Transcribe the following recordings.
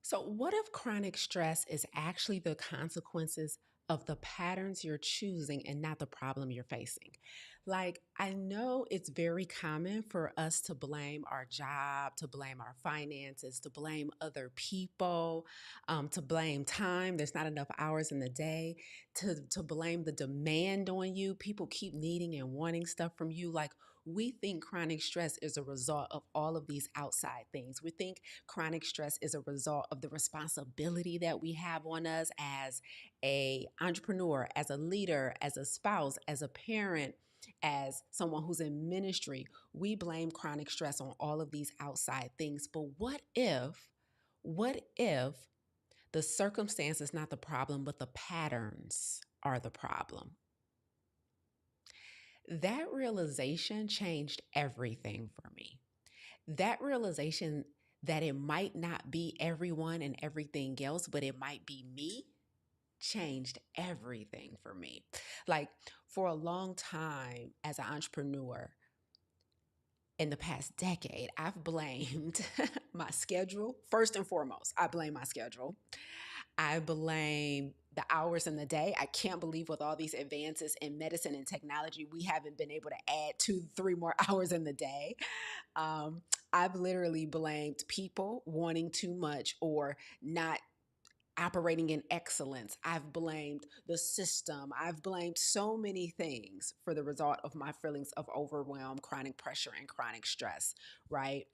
So, what if chronic stress is actually the consequences of the patterns you're choosing and not the problem you're facing? Like, I know it's very common for us to blame our job, to blame our finances, to blame other people, to blame time. There's not enough hours in the day, to blame the demand on you. People keep needing and wanting stuff from you. Like, we think chronic stress is a result of all of these outside things. We think chronic stress is a result of the responsibility that we have on us as a entrepreneur, as a leader, as a spouse, as a parent, as someone who's in ministry. We blame chronic stress on all of these outside things. But what if the circumstance is not the problem, but the patterns are the problem? That realization changed everything for me. That realization that it might not be everyone and everything else, but it might be me, changed everything for me. Like, for a long time as an entrepreneur, in the past decade, I've blamed my schedule. First and foremost, I blame my schedule. I blame the hours in the day. I can't believe with all these advances in medicine and technology, we haven't been able to add 2, 3 more hours in the day. Um, I've literally blamed people wanting too much or not operating in excellence. I've blamed the system. I've blamed so many things for the result of my feelings of overwhelm, chronic pressure, and chronic stress, right?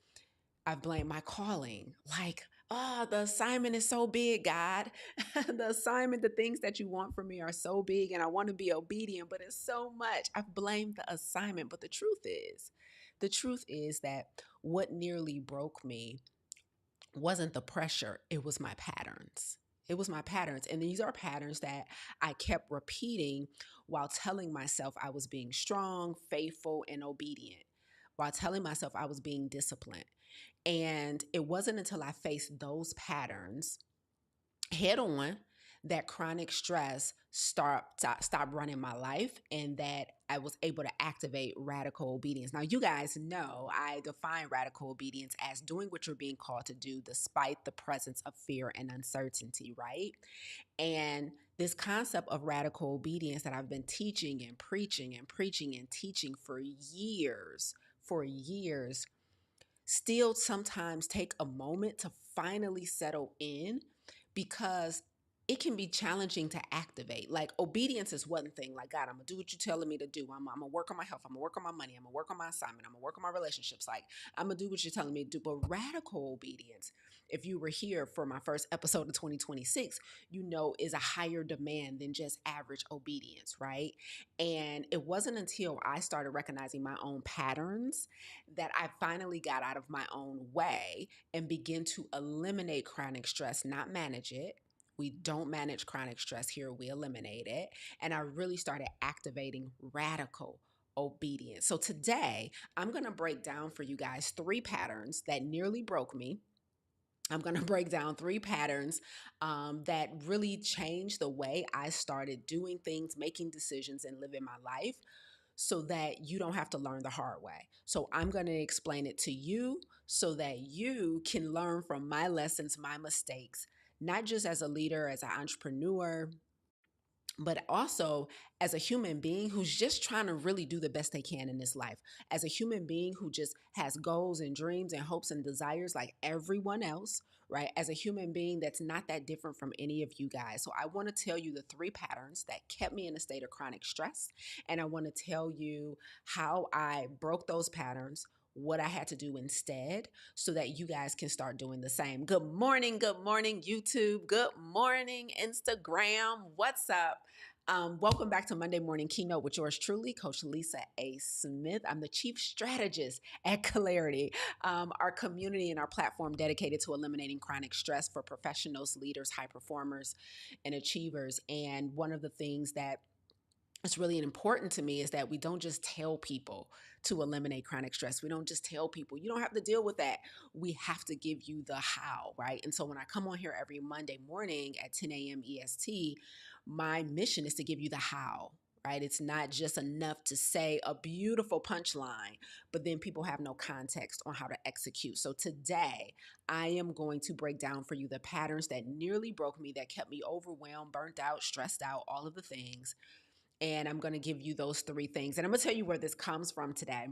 I've blamed my calling. Like, oh, the assignment is so big, God. The assignment, the things that you want from me are so big, and I want to be obedient, but it's so much. I've blamed the assignment. But the truth is that what nearly broke me wasn't the pressure, it was my patterns. It was my patterns. And these are patterns that I kept repeating while telling myself I was being strong, faithful, and obedient, while telling myself I was being disciplined. And it wasn't until I faced those patterns head on that chronic stress stopped running my life, and that I was able to activate radical obedience. Now, you guys know I define radical obedience as doing what you're being called to do despite the presence of fear and uncertainty, right? And this concept of radical obedience that I've been teaching and preaching and preaching and teaching for years, still sometimes take a moment to finally settle in, because it can be challenging to activate. Like, obedience is one thing. Like, God, I'm gonna do what you're telling me to do. I'm gonna work on my health. I'm gonna work on my money. I'm gonna work on my assignment. I'm gonna work on my relationships. Like, I'm gonna do what you're telling me to do. But radical obedience, if you were here for my first episode of 2026, you know, is a higher demand than just average obedience, right? And it wasn't until I started recognizing my own patterns that I finally got out of my own way and begin to eliminate chronic stress, not manage it. We don't manage chronic stress here, we eliminate it. And I really started activating radical obedience. So today, I'm going to break down for you guys 3 patterns that nearly broke me. I'm going to break down 3 patterns that really changed the way I started doing things, making decisions, and living my life, so that you don't have to learn the hard way. So I'm going to explain it to you so that you can learn from my lessons, my mistakes, not just as a leader, as an entrepreneur, but also as a human being who's just trying to really do the best they can in this life, as a human being who just has goals and dreams and hopes and desires like everyone else, right? As a human being that's not that different from any of you guys. So I want to tell you the 3 patterns that kept me in a state of chronic stress. And I want to tell you how I broke those patterns, what I had to do instead, so that you guys can start doing the same. Good morning, YouTube. Good morning, Instagram. What's up? Welcome back to Monday Morning Keynote with yours truly, Coach Lisa A. Smith. I'm the Chief Strategist at Clarity, our community and our platform dedicated to eliminating chronic stress for professionals, leaders, high performers, and achievers. And one of the things that it's really important to me is that we don't just tell people to eliminate chronic stress. We don't just tell people, you don't have to deal with that. We have to give you the how, right? And so when I come on here every Monday morning at 10 a.m. EST, my mission is to give you the how, right? It's not just enough to say a beautiful punchline, but then people have no context on how to execute. So today, I am going to break down for you the patterns that nearly broke me, that kept me overwhelmed, burnt out, stressed out, all of the things. And I'm going to give you those three things. And I'm going to tell you where this comes from today.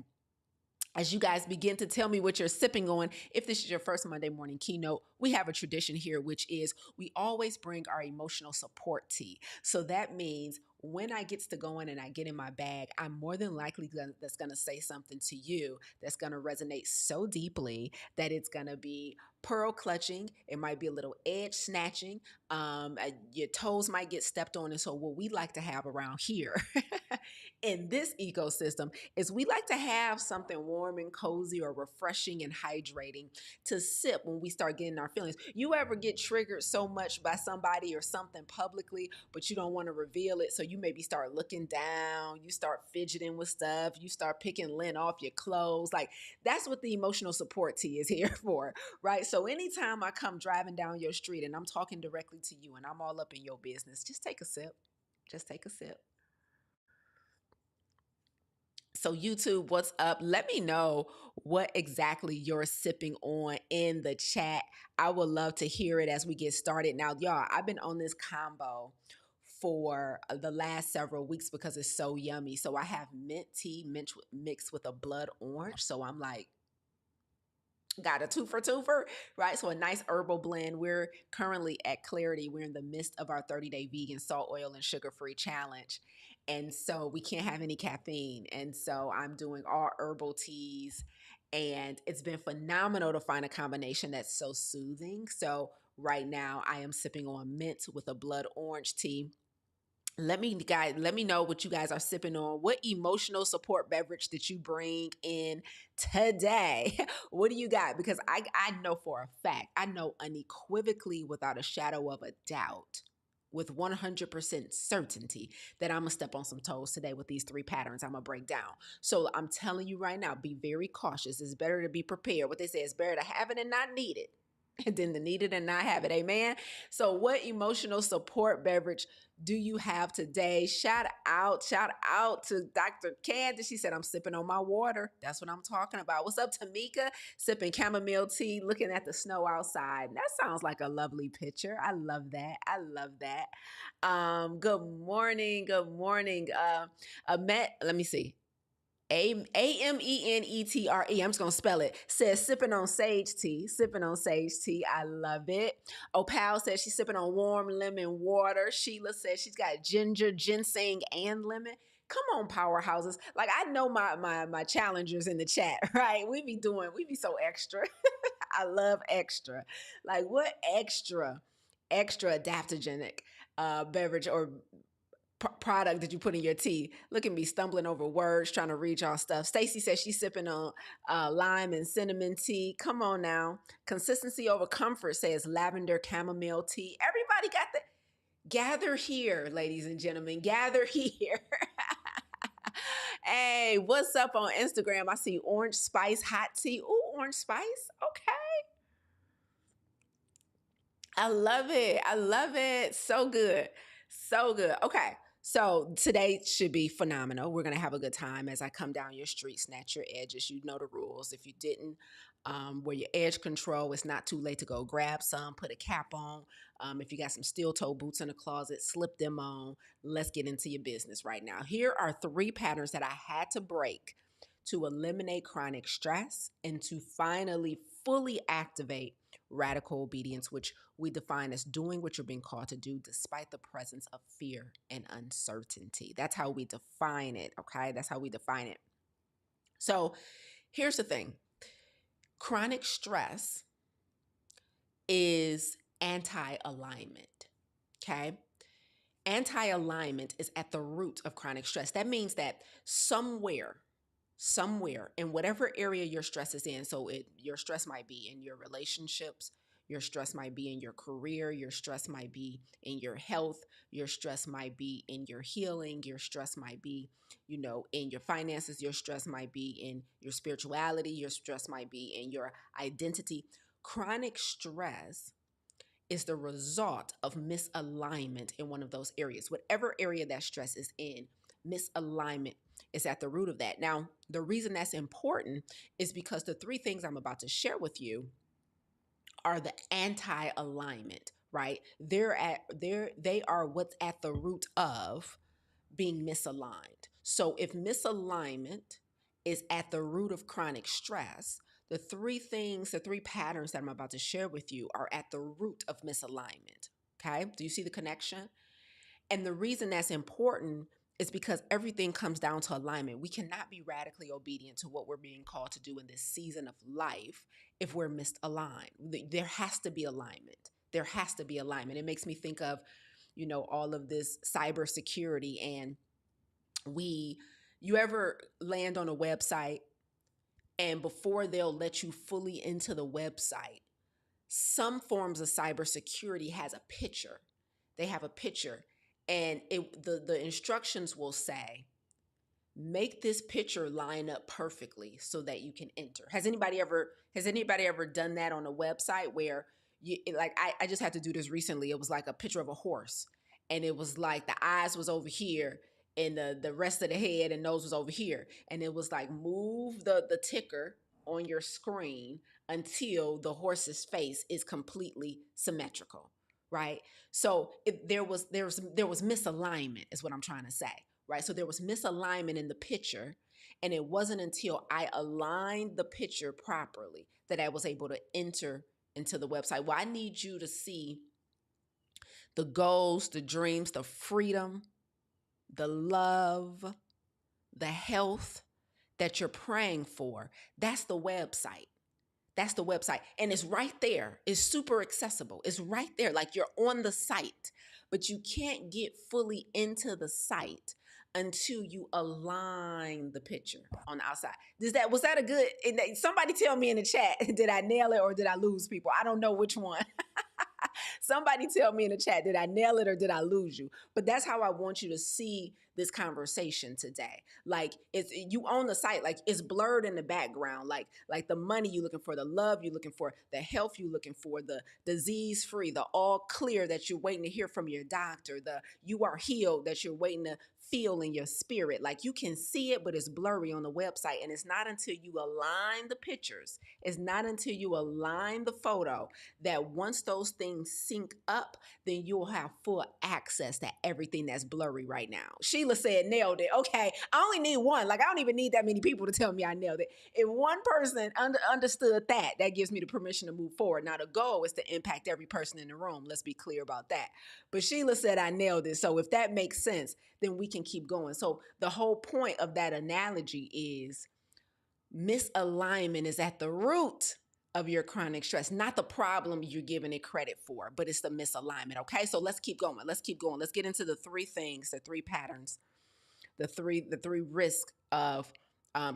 As you guys begin to tell me what you're sipping on, if this is your first Monday morning keynote, we have a tradition here, which is we always bring our emotional support tea. So that means when I gets to going and I get in my bag, I'm more than likely that's going to say something to you that's going to resonate so deeply that it's going to be pearl clutching. It might be a little edge snatching. Your toes might get stepped on. And so what we like to have around here in this ecosystem is we like to have something warm and cozy or refreshing and hydrating to sip when we start getting our feelings. You ever get triggered so much by somebody or something publicly, but you don't want to reveal it? So you maybe start looking down, you start fidgeting with stuff, you start picking lint off your clothes. Like, that's what the emotional support tea is here for, right? So anytime I come driving down your street and I'm talking directly to you and I'm all up in your business, just take a sip. Just take a sip. So, YouTube, what's up? Let me know what exactly you're sipping on in the chat. I would love to hear it as we get started. Now, y'all, I've been on this combo for the last several weeks because it's so yummy. So, I have mint tea mixed with a blood orange. So, I'm like, got a twofer, right? So a nice herbal blend. We're currently at Clarity. We're in the midst of our 30-day vegan salt, oil, and sugar-free challenge. And so we can't have any caffeine. And so I'm doing all herbal teas. And it's been phenomenal to find a combination that's so soothing. So right now I am sipping on mint with a blood orange tea. Let me know what you guys are sipping on. What emotional support beverage did you bring in today? What do you got? Because I know for a fact, I know unequivocally, without a shadow of a doubt, with 100% certainty, that I'm gonna step on some toes today with these three patterns I'm gonna break down. So I'm telling you right now, be very cautious. It's better to be prepared. What they say is better to have it and not need it than to need it and not have it. Amen. So what emotional support beverage do you have today? Shout out to Dr. Candace. She said, I'm sipping on my water. That's what I'm talking about. What's up, Tamika? Sipping chamomile tea, looking at the snow outside. That sounds like a lovely picture. I love that. I love that. Good morning. Good morning. Met, let me see. Amenetre. I'm just gonna spell it. Says sipping on sage tea. Sipping on sage tea. I love it. Opal says she's sipping on warm lemon water. Sheila says she's got ginger, ginseng, and lemon. Come on, powerhouses. Like, I know my challengers in the chat, right? We be so extra. I love extra. Like, what extra adaptogenic beverage or product that you put in your tea? Look at me stumbling over words trying to read y'all stuff. Stacy says she's sipping on lime and cinnamon tea. Come on now. Consistency over comfort says lavender chamomile tea. Everybody got the gather here, ladies and gentlemen. Gather here. Hey, what's up on Instagram? I see orange spice hot tea. Ooh, orange spice. Okay. I love it. I love it. So good. So good. Okay. So today should be phenomenal. We're going to have a good time as I come down your street, snatch your edges. You know the rules. If you didn't, wear your edge control. It's not too late to go grab some, put a cap on. If you got some steel toe boots in the closet, slip them on. Let's get into your business right now. Here are three patterns that I had to break to eliminate chronic stress and to finally fully activate radical obedience, which we define as doing what you're being called to do despite the presence of fear and uncertainty. That's how we define it, okay? That's how we define it. So here's the thing. Chronic stress is anti-alignment, okay? Anti-alignment is at the root of chronic stress. That means that somewhere in whatever area your stress is in. So your stress might be in your relationships, your stress might be in your career, your stress might be in your health, your stress might be in your healing, your stress might be, in your finances, your stress might be in your spirituality, your stress might be in your identity. Chronic stress is the result of misalignment in one of those areas. Whatever area that stress is in, Misalignment is at the root of that. Now, the reason that's important is because the three things I'm about to share with you are the anti-alignment, right? They are what's at the root of being misaligned. So if misalignment is at the root of chronic stress, the three patterns that I'm about to share with you are at the root of misalignment. Okay? Do you see the connection? And the reason that's important is because everything comes down to alignment. We cannot be radically obedient to what we're being called to do in this season of life if we're misaligned. There has to be alignment. There has to be alignment. It makes me think of, all of this cybersecurity and we you ever land on a website and before they'll let you fully into the website, some forms of cybersecurity has a picture. They have a picture, and the instructions will say, make this picture line up perfectly so that you can enter. Has anybody ever done that on a website where I just had to do this recently. It was like a picture of a horse, and it was like the eyes was over here and the rest of the head and nose was over here, and it was like move the ticker on your screen until the horse's face is completely symmetrical, right? So there was misalignment is what I'm trying to say, right? So there was misalignment in the picture, and it wasn't until I aligned the picture properly that I was able to enter into the website. Well, I need you to see the goals, the dreams, the freedom, the love, the health that you're praying for. That's the website. That's the website. And it's right there. It's super accessible. It's right there. Like you're on the site, but you can't get fully into the site until you align the picture on the outside. Was that a good, somebody tell me in the chat, did I nail it or did I lose people? I don't know which one. Somebody tell me in the chat, did I nail it or did I lose you? But that's how I want you to see this conversation today. Like it's you own the site, like it's blurred in the background, like the money you're looking for, the love you're looking for, the health you're looking for, the disease free, the all clear that you're waiting to hear from your doctor, the you are healed that you're waiting to feel in your spirit. Like you can see it, but it's blurry on the website. And it's not until you align the pictures, it's not until you align the photo that once those things sync up, then you'll have full access to everything that's blurry right now. Sheila said, nailed it. Okay, I only need one. Like, I don't even need that many people to tell me I nailed it. If one person understood that gives me the permission to move forward. Now, the goal is to impact every person in the room. Let's be clear about that. But Sheila said I nailed it. So if that makes sense, then we can keep going. So the whole point of that analogy is misalignment is at the root of your chronic stress, not the problem you're giving it credit for, but it's the misalignment. Okay, so let's keep going. Let's keep going. Let's get into the three things, the three patterns, the three risks of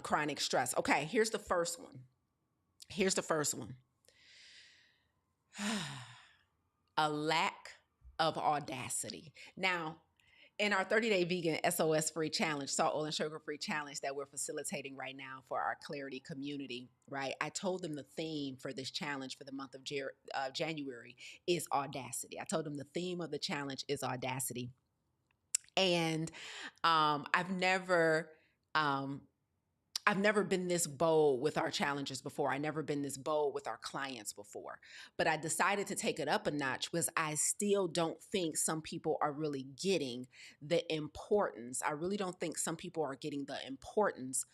chronic stress. Okay, here's the first one. Here's the first one. A lack of audacity. Now, in our 30-day vegan SOS free challenge, salt, oil, and sugar free challenge that we're facilitating right now for our Clarity community, right? I told them the theme for this challenge for the month of January is audacity. I told them the theme of the challenge is audacity. And I've never been this bold with our challengers before. I've never been this bold with our clients before. But I decided to take it up a notch because I still don't think some people are really getting the importance. I really don't think some people are getting the importance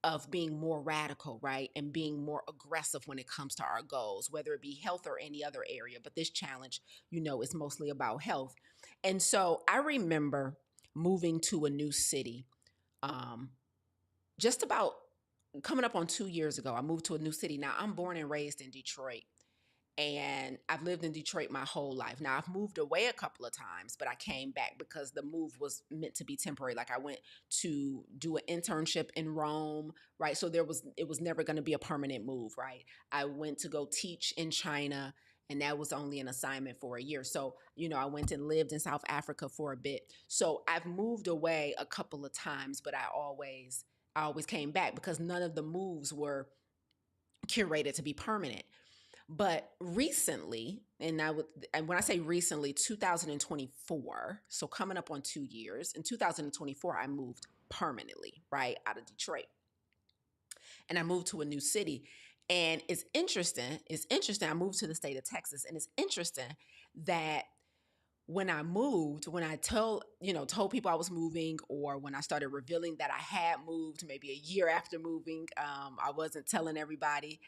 of being more radical, right? And being more aggressive when it comes to our goals, whether it be health or any other area. But this challenge, is mostly about health. And so I remember moving to a new city. Just about coming up on 2 years ago, I moved to a new city. Now, I'm born and raised in Detroit, and I've lived in Detroit my whole life. Now, I've moved away a couple of times, but I came back because the move was meant to be temporary. Like I went to do an internship in Rome, right? So it was never going to be a permanent move, right? I went to go teach in China, and that was only an assignment for a year. So, I went and lived in South Africa for a bit. So I've moved away a couple of times, but I always came back because none of the moves were curated to be permanent. But recently, and when I say recently, 2024, so coming up on 2 years, in 2024, I moved permanently, right, out of Detroit. And I moved to a new city. And it's interesting. I moved to the state of Texas, and it's interesting that when I moved, when I told people I was moving, or when I started revealing that I had moved, maybe a year after moving, I wasn't telling everybody.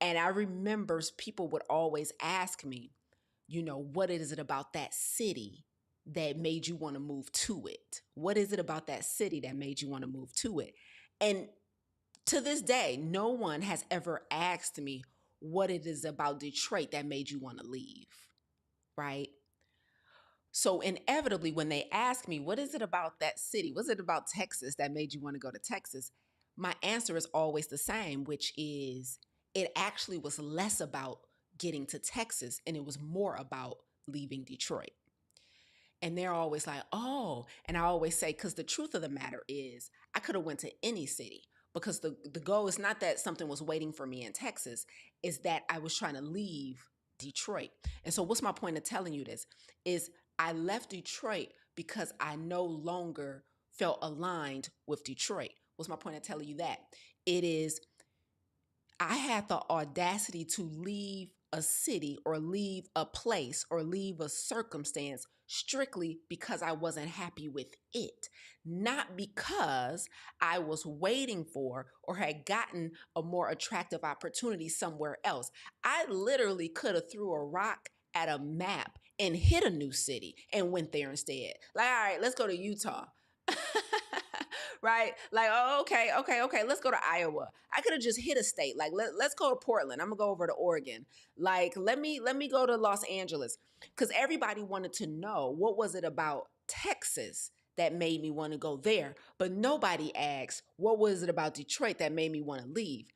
And I remember people would always ask me, what is it about that city that made you want to move to it? What is it about that city that made you want to move to it? And to this day, no one has ever asked me what it is about Detroit that made you want to leave, right? So inevitably, when they ask me, what is it about that city? What's it about Texas that made you want to go to Texas? My answer is always the same, which is it actually was less about getting to Texas and it was more about leaving Detroit. And they're always like, oh, and I always say, because the truth of the matter is I could have went to any city, because the goal is not that something was waiting for me in Texas, is that I was trying to leave Detroit. And so what's my point of telling you this is I left Detroit because I no longer felt aligned with Detroit. What's my point of telling you that? It is I had the audacity to leave a city or leave a place or leave a circumstance strictly because I wasn't happy with it, not because I was waiting for or had gotten a more attractive opportunity somewhere else. I literally could have threw a rock at a map and hit a new city and went there instead. Like, all right, let's go to Utah. Right? Like, oh, okay. Let's go to Iowa. I could have just hit a state. Like, let's go to Portland. I'm gonna go over to Oregon. Like, let me go to Los Angeles. Because everybody wanted to know what was it about Texas that made me want to go there. But nobody asked, what was it about Detroit that made me want to leave?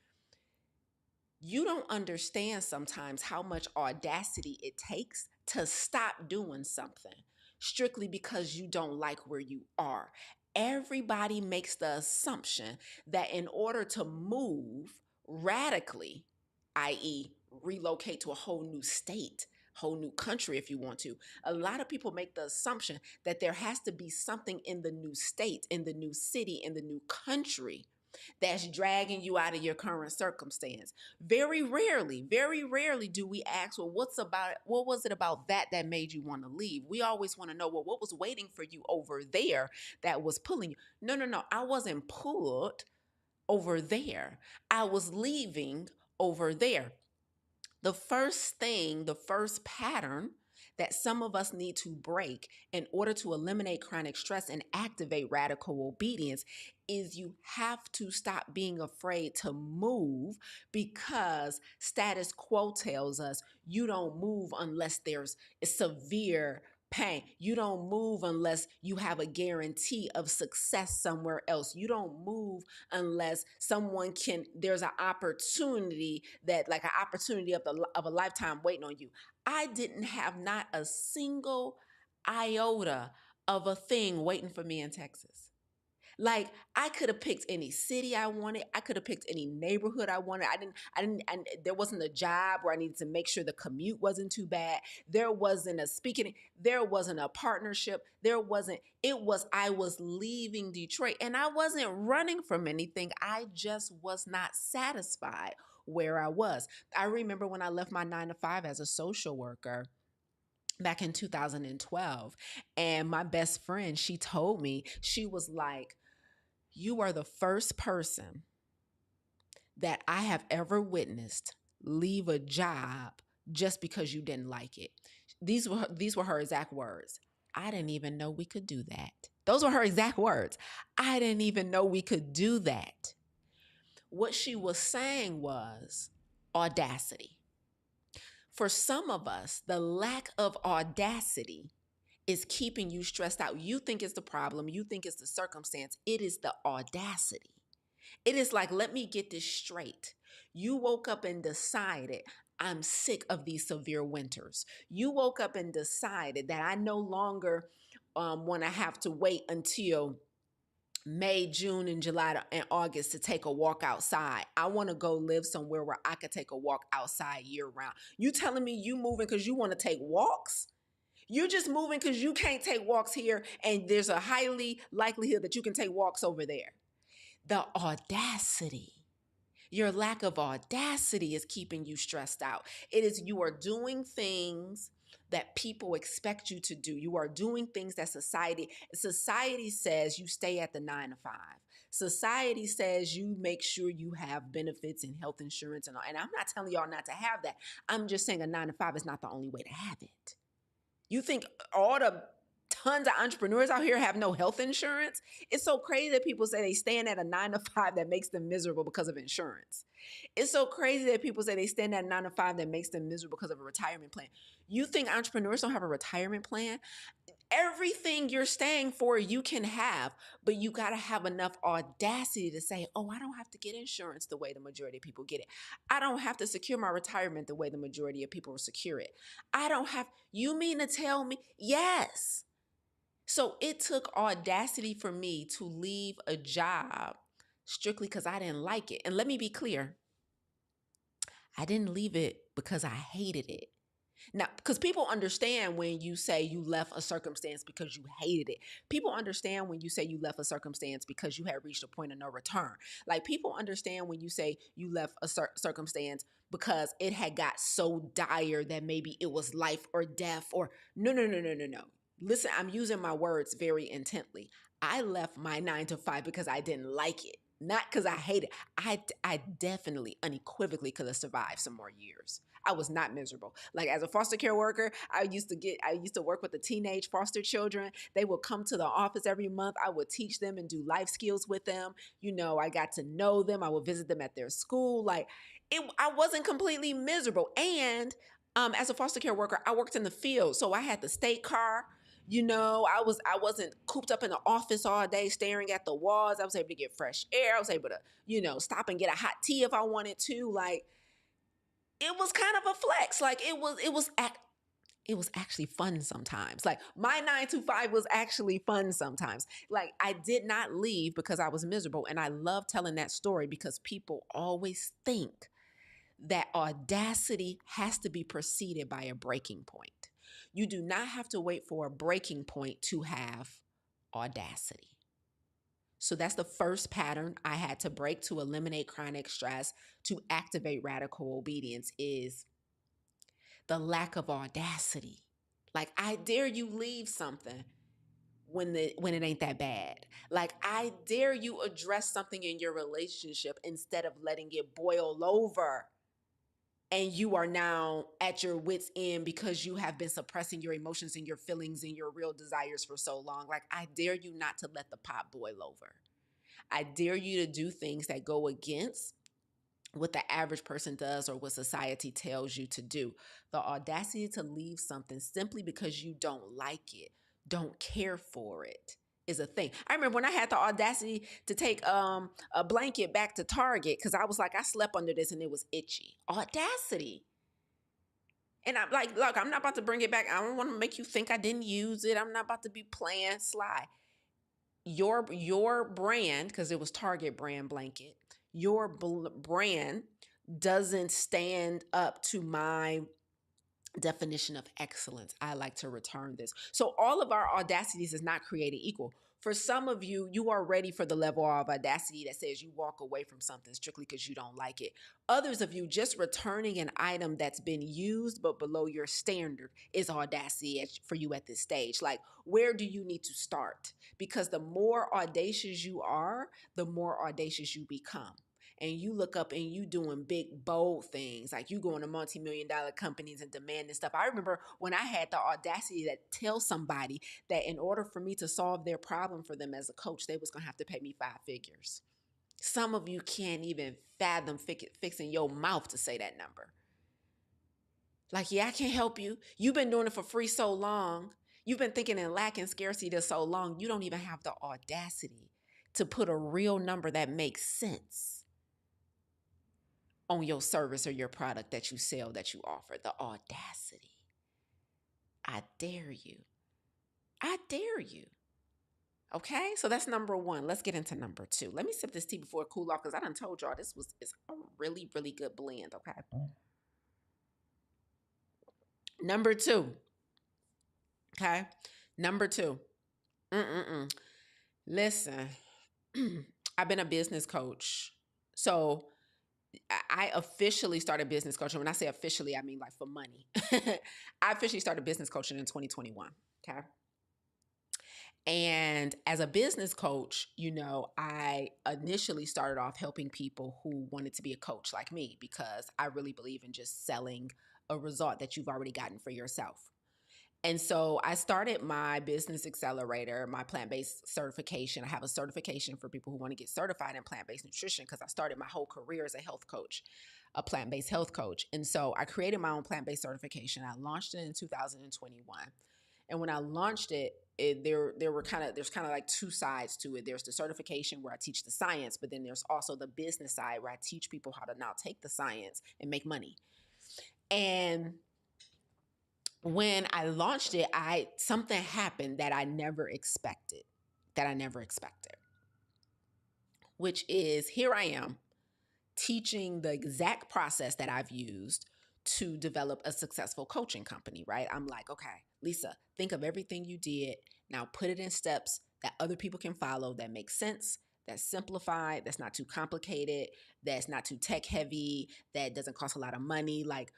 You don't understand sometimes how much audacity it takes to stop doing something strictly because you don't like where you are. Everybody makes the assumption that in order to move radically, i.e., relocate to a whole new state, whole new country if you want to, a lot of people make the assumption that there has to be something in the new state, in the new city, in the new country that's dragging you out of your current circumstance. Very rarely do we ask, well, what was it about that made you want to leave? We always want to know, well, what was waiting for you over there that was pulling you? No. I wasn't pulled over there. I was leaving over there. The first pattern that some of us need to break in order to eliminate chronic stress and activate radical obedience is you have to stop being afraid to move, because status quo tells us you don't move unless there's severe pain. You don't move unless you have a guarantee of success somewhere else. You don't move unless there's an opportunity like an opportunity of a lifetime waiting on you. I didn't have not a single iota of a thing waiting for me in Texas. Like, I could have picked any city I wanted. I could have picked any neighborhood I wanted. There wasn't a job where I needed to make sure the commute wasn't too bad. There wasn't a speaking, there wasn't a partnership. I was leaving Detroit, and I wasn't running from anything. I just was not satisfied where I was. I remember when I left my 9 to 5 as a social worker back in 2012, and my best friend, she told me, she was like, you are the first person that I have ever witnessed leave a job just because you didn't like it. These were her exact words. I didn't even know we could do that. Those were her exact words. I didn't even know we could do that. What she was saying was audacity. For some of us, the lack of audacity is keeping you stressed out. You think it's the problem. You think it's the circumstance. It is the audacity. It is like, let me get this straight. You woke up and decided, I'm sick of these severe winters. You woke up and decided that I no longer want to have to wait until May, June, and July and August to take a walk outside. I want to go live somewhere where I could take a walk outside year round. You telling me you moving because you want to take walks? You're just moving because you can't take walks here, and there's a highly likelihood that you can take walks over there. The audacity. Your lack of audacity is keeping you stressed out. It is you are doing things that people expect you to do. You are doing things that society says you stay at the 9 to 5. Society says you make sure you have benefits and health insurance and all. And I'm not telling y'all not to have that. I'm just saying a 9 to 5 is not the only way to have it. You think all the tons of entrepreneurs out here have no health insurance? It's so crazy that people say they stand at a 9 to 5 that makes them miserable because of insurance. It's so crazy that people say they stand at a 9 to 5 that makes them miserable because of a retirement plan. You think entrepreneurs don't have a retirement plan? Everything you're staying for, you can have, but you got to have enough audacity to say, oh, I don't have to get insurance the way the majority of people get it. I don't have to secure my retirement the way the majority of people secure it. I don't have, you mean to tell me? Yes. So it took audacity for me to leave a job strictly because I didn't like it. And let me be clear, I didn't leave it because I hated it. Now, because people understand when you say you left a circumstance because you hated it. People understand when you say you left a circumstance because you had reached a point of no return. Like people understand when you say you left a circumstance because it had got so dire that maybe it was life or death or no, no, no, no, no, no. Listen, I'm using my words very intently. I left my 9 to 5 because I didn't like it, not because I hate it. I definitely unequivocally could have survived some more years. I was not miserable. Like as a foster care worker, I used to work with the teenage foster children. They would come to the office every month. I would teach them and do life skills with them. You know, I got to know them. I would visit them at their school. I wasn't completely miserable. And as a foster care worker, I worked in the field. So I had the state car. You know, I wasn't cooped up in the office all day staring at the walls. I was able to get fresh air. I was able to, stop and get a hot tea if I wanted to. Like it was kind of a flex. Like it was actually fun sometimes. Like my 9 to 5 was actually fun sometimes. Like I did not leave because I was miserable. And I love telling that story because people always think that audacity has to be preceded by a breaking point. You do not have to wait for a breaking point to have audacity. So that's the first pattern I had to break to eliminate chronic stress, to activate radical obedience is the lack of audacity. Like I dare you leave something when it ain't that bad. Like I dare you address something in your relationship instead of letting it boil over and you are now at your wit's end because you have been suppressing your emotions and your feelings and your real desires for so long. Like I dare you not to let the pot boil over. I dare you to do things that go against what the average person does or what society tells you to do. The audacity to leave something simply because you don't like it, don't care for it, is a thing. I remember when I had the audacity to take a blanket back to Target because I was like, I slept under this and it was itchy. Audacity. And I'm like, look, I'm not about to bring it back. I don't want to make you think I didn't use it. I'm not about to be playing sly. Your brand, because it was Target brand blanket, your brand doesn't stand up to my definition of excellence. I like to return this. So all of our audacities is not created equal. For some of you, you are ready for the level of audacity that says you walk away from something strictly because you don't like it. Others of you, just returning an item that's been used but below your standard is audacity for you at this stage. Like, where do you need to start? Because the more audacious you are, the more audacious you become. And you look up and you doing big, bold things. Like you going to multi-million-dollar companies and demanding stuff. I remember when I had the audacity to tell somebody that in order for me to solve their problem for them as a coach, they was going to have to pay me 5 figures. Some of you can't even fathom fixing your mouth to say that number. Like, yeah, I can't help you. You've been doing it for free so long. You've been thinking in lack and scarcity for so long. You don't even have the audacity to put a real number that makes sense on your service or your product that you sell, that you offer. The audacity. I dare you. I dare you. Okay, so that's number one. Let's get into number two. Let me sip this tea before it cool off because I done told y'all it's a really, really good blend. Okay. Number two. Okay. Number two. Mm-mm-mm. Listen, I've been a business coach. So I officially started business coaching. When I say officially, I mean like for money. I officially started business coaching in 2021. Okay. And as a business coach, I initially started off helping people who wanted to be a coach like me because I really believe in just selling a result that you've already gotten for yourself. And so I started my business accelerator, my plant based certification. I have a certification for people who want to get certified in plant based nutrition because I started my whole career as a health coach, a plant based health coach. And so I created my own plant based certification. I launched it in 2021. And when I launched it, there's kind of like two sides to it. There's the certification where I teach the science, but then there's also the business side where I teach people how to now take the science and make money. And when I launched it, I something happened that I never expected. Which is here I am teaching the exact process that I've used to develop a successful coaching company, right? I'm like, okay, Lisa, think of everything you did. Now put it in steps that other people can follow that make sense, that's simplified, that's not too complicated, that's not too tech heavy, that doesn't cost a lot of money. Like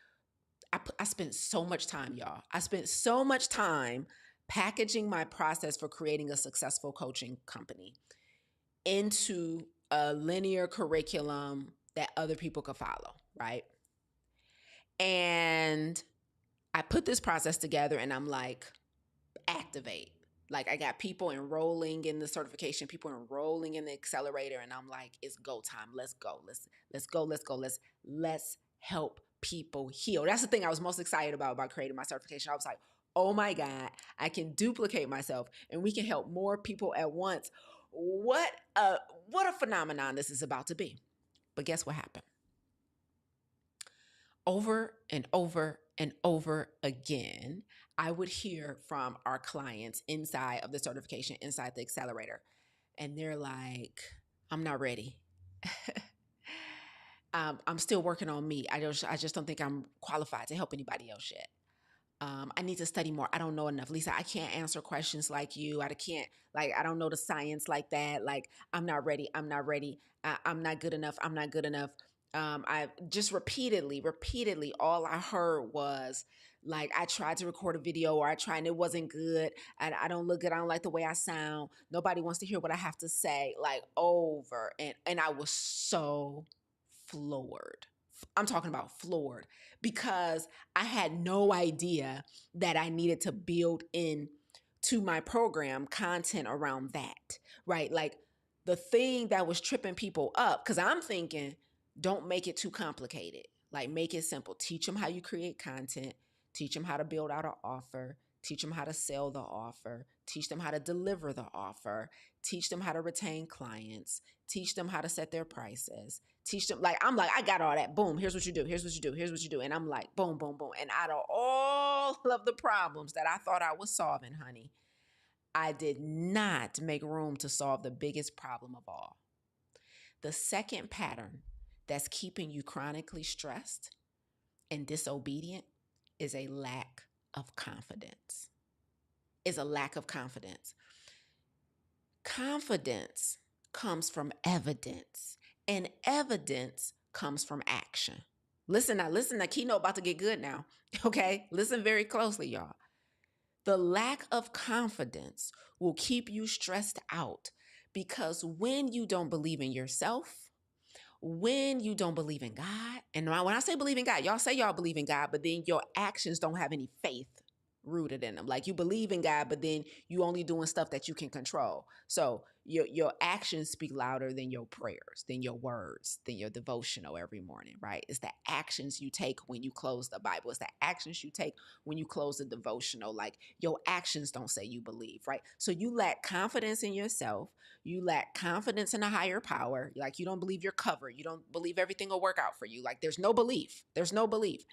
I spent so much time, y'all. I spent so much time packaging my process for creating a successful coaching company into a linear curriculum that other people could follow, right? And I put this process together and I'm like, activate. Like I got people enrolling in the certification, people enrolling in the accelerator, and I'm like, it's go time. Let's go. Let's go. Let's help people heal. That's the thing I was most excited about creating my certification. I was like, oh my God, I can duplicate myself and we can help more people at once. What a what a phenomenon this is about to be. But guess what happened? Over and over and over again, I would hear from our clients inside of the certification, inside the accelerator, and they're like, I'm not ready. I'm still working on me. I just don't think I'm qualified to help anybody else yet. I need to study more. I don't know enough. Lisa, I can't answer questions like you. I don't know the science like that. Like, I'm not ready. I'm not ready. I'm not good enough. I'm not good enough. I just repeatedly, all I heard was like, I tried to record a video or I tried and it wasn't good. I don't look good. I don't like the way I sound. Nobody wants to hear what I have to say, like over. And I was so floored. I'm talking about floored because I had no idea that I needed to build in to my program content around that, right? Like the thing that was tripping people up, because I'm thinking, don't make it too complicated. Like make it simple. Teach them how you create content, teach them how to build out an offer, teach them how to sell the offer, teach them how to deliver the offer, teach them how to retain clients, teach them how to set their prices, teach them like I'm like I got all that. Boom, here's what you do. Here's what you do. Here's what you do. And I'm like boom, boom, boom. And out of all of the problems that I thought I was solving, honey, I did not make room to solve the biggest problem of all. The second pattern that's keeping you chronically stressed and disobedient is a lack of confidence. Is a lack of confidence. Confidence comes from evidence, and evidence comes from action. Listen, the keynote about to get good now. Okay? Listen very closely, y'all. The lack of confidence will keep you stressed out because when you don't believe in yourself, when you don't believe in God, and when I say believe in God, y'all say y'all believe in God, but then your actions don't have any faith rooted in them. Like you believe in God, but then you only doing stuff that you can control. So your actions speak louder than your prayers, than your words, than your devotional every morning, right? It's the actions you take when you close the Bible. It's the actions you take when you close the devotional. Like your actions don't say you believe, right? So you lack confidence in yourself. You lack confidence in a higher power. Like you don't believe you're covered. You don't believe everything will work out for you. Like there's no belief. There's no belief.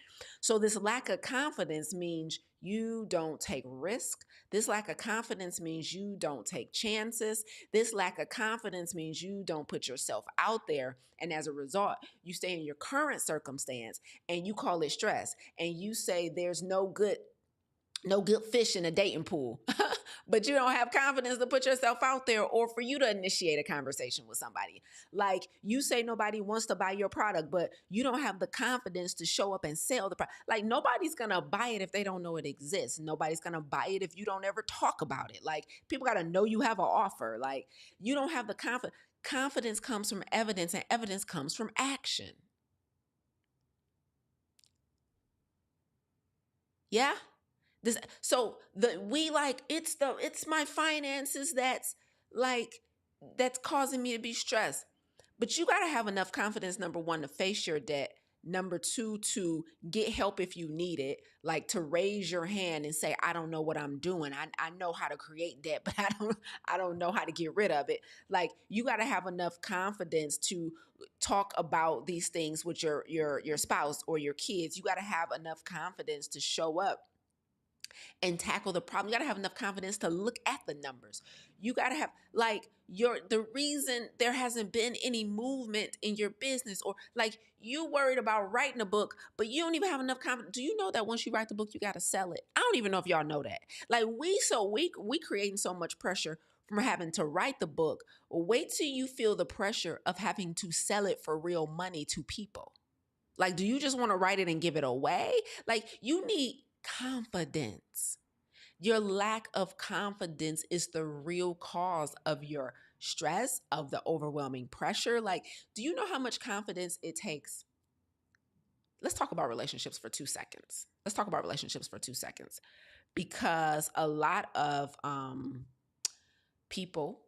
So this lack of confidence means You don't take risk. This lack of confidence means you don't take chances. This lack of confidence means you don't put yourself out there. And as a result, you stay in your current circumstance and you call it stress. And you say there's no good fish in a dating pool, but you don't have confidence to put yourself out there or for you to initiate a conversation with somebody. Like you say nobody wants to buy your product, but you don't have the confidence to show up and sell the product. Like nobody's going to buy it if they don't know it exists. Nobody's going to buy it if you don't ever talk about it. Like people got to know you have an offer. Like you don't have the confidence. Confidence comes from evidence and evidence comes from action. Yeah. It's my finances like that's causing me to be stressed. But you got to have enough confidence, number one, to face your debt. Number two, to get help if you need it, like to raise your hand and say, I don't know what I'm doing. I know how to create debt, but I don't know how to get rid of it. Like you got to have enough confidence to talk about these things with your spouse or your kids. You got to have enough confidence to show up and tackle the problem. You got to have enough confidence to look at the numbers. You got to have like the reason there hasn't been any movement in your business, or like you worried about writing a book, but you don't even have enough confidence. Do you know that once you write the book, you got to sell it? I don't even know if y'all know that. Like we creating so much pressure from having to write the book. Wait till you feel the pressure of having to sell it for real money to people. Like, do you just want to write it and give it away? Like, you need confidence. Your lack of confidence is the real cause of your stress, of the overwhelming pressure. Like, do you know how much confidence it takes? Let's talk about relationships for 2 seconds. Let's talk about relationships for 2 seconds because a lot of people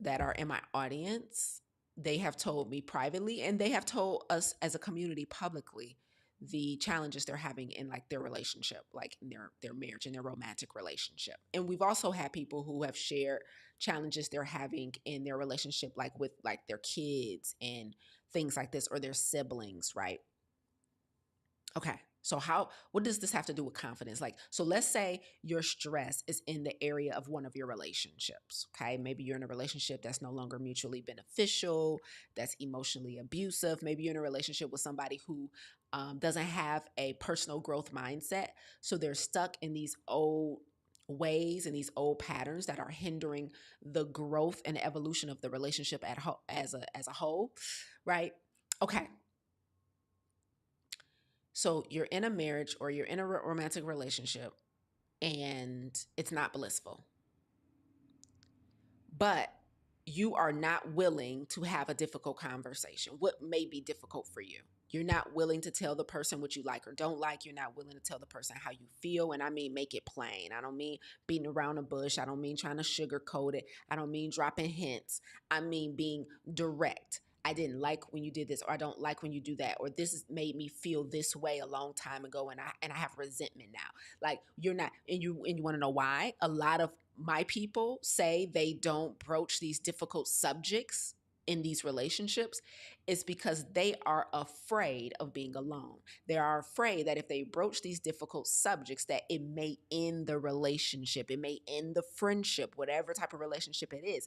that are in my audience, they have told me privately and they have told us as a community publicly the challenges they're having in like their relationship, like in their marriage and their romantic relationship. And we've also had people who have shared challenges they're having in their relationship, like with like their kids and things like this, or their siblings, right? Okay. So what does this have to do with confidence? Like, so let's say your stress is in the area of one of your relationships. Okay. Maybe you're in a relationship that's no longer mutually beneficial, that's emotionally abusive. Maybe you're in a relationship with somebody who doesn't have a personal growth mindset. So they're stuck in these old ways and these old patterns that are hindering the growth and evolution of the relationship as a whole, right? Okay. So you're in a marriage or you're in a romantic relationship and it's not blissful, but you are not willing to have a difficult conversation. What may be difficult for you? You're not willing to tell the person what you like or don't like. You're not willing to tell the person how you feel. And I mean, make it plain. I don't mean beating around the bush. I don't mean trying to sugarcoat it. I don't mean dropping hints. I mean being direct. I didn't like when you did this, or I don't like when you do that, or this has made me feel this way a long time ago, and I have resentment now. Like you're not, and you want to know why? A lot of my people say they don't broach these difficult subjects in these relationships is because they are afraid of being alone. They are afraid that if they broach these difficult subjects that it may end the relationship, it may end the friendship, whatever type of relationship it is.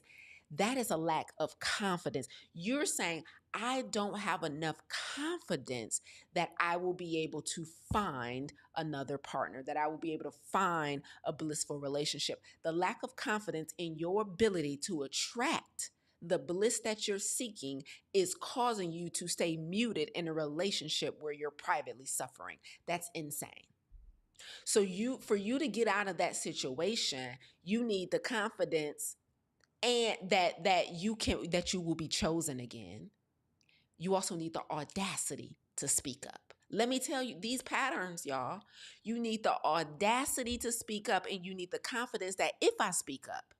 That is a lack of confidence. You're saying, I don't have enough confidence that I will be able to find another partner, that I will be able to find a blissful relationship. The lack of confidence in your ability to attract the bliss that you're seeking is causing you to stay muted in a relationship where you're privately suffering. That's insane. So for you to get out of that situation, you need the confidence and that you will be chosen again. You also need the audacity to speak up. Let me tell you, these patterns, y'all, you need the audacity to speak up, and you need the confidence that if I speak up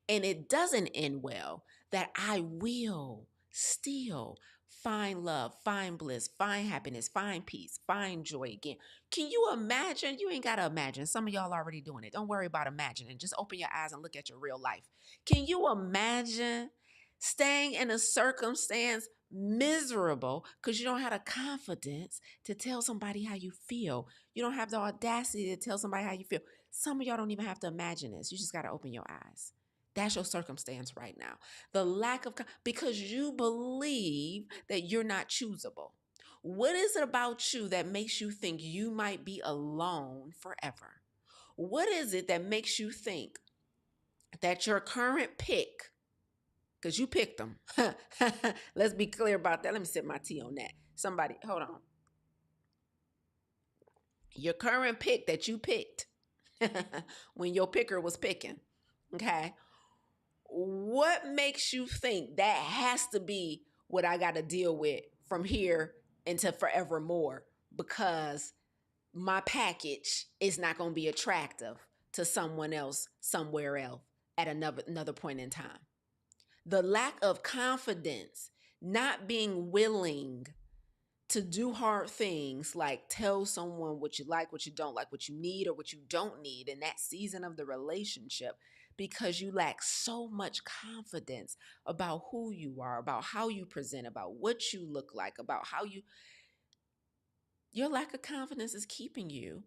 and it doesn't end well, that I will still find love, find bliss, find happiness, find peace, find joy again. Can you imagine? You ain't got to imagine. Some of y'all already doing it. Don't worry about imagining. Just open your eyes and look at your real life. Can you imagine staying in a circumstance miserable because you don't have the confidence to tell somebody how you feel? You don't have the audacity to tell somebody how you feel. Some of y'all don't even have to imagine this. You just got to open your eyes. That's your circumstance right now. The lack of, because you believe that you're not choosable. What is it about you that makes you think you might be alone forever? What is it that makes you think that your current pick, because you picked them, let's be clear about that. Let me sip my tea on that. Somebody, hold on. Your current pick that you picked when your picker was picking, okay? What makes you think that has to be what I got to deal with from here into forevermore? Because my package is not going to be attractive to someone else somewhere else at another point in time. The lack of confidence, not being willing to do hard things like tell someone what you like, what you don't like, what you need, or what you don't need in that season of the relationship, because you lack so much confidence about who you are, about how you present, about what you look like, about how your lack of confidence is keeping you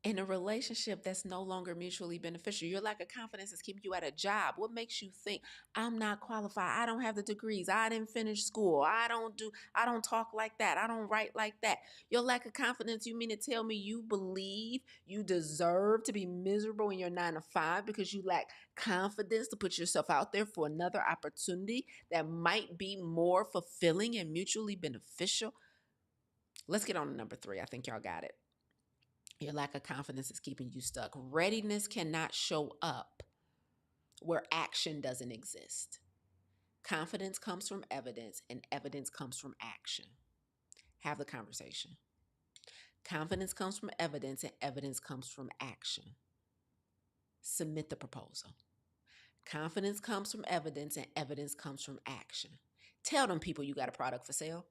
in a relationship that's no longer mutually beneficial. Your lack of confidence is keeping you at a job. What makes you think I'm not qualified? I don't have the degrees. I didn't finish school. I don't talk like that. I don't write like that. Your lack of confidence, you mean to tell me you believe you deserve to be miserable in your 9 to 5 because you lack confidence to put yourself out there for another opportunity that might be more fulfilling and mutually beneficial? Let's get on to number 3. I think y'all got it. Your lack of confidence is keeping you stuck. Readiness cannot show up where action doesn't exist. Confidence comes from evidence, and evidence comes from action. Have the conversation. Confidence comes from evidence, and evidence comes from action. Submit the proposal. Confidence comes from evidence, and evidence comes from action. Tell them people you got a product for sale.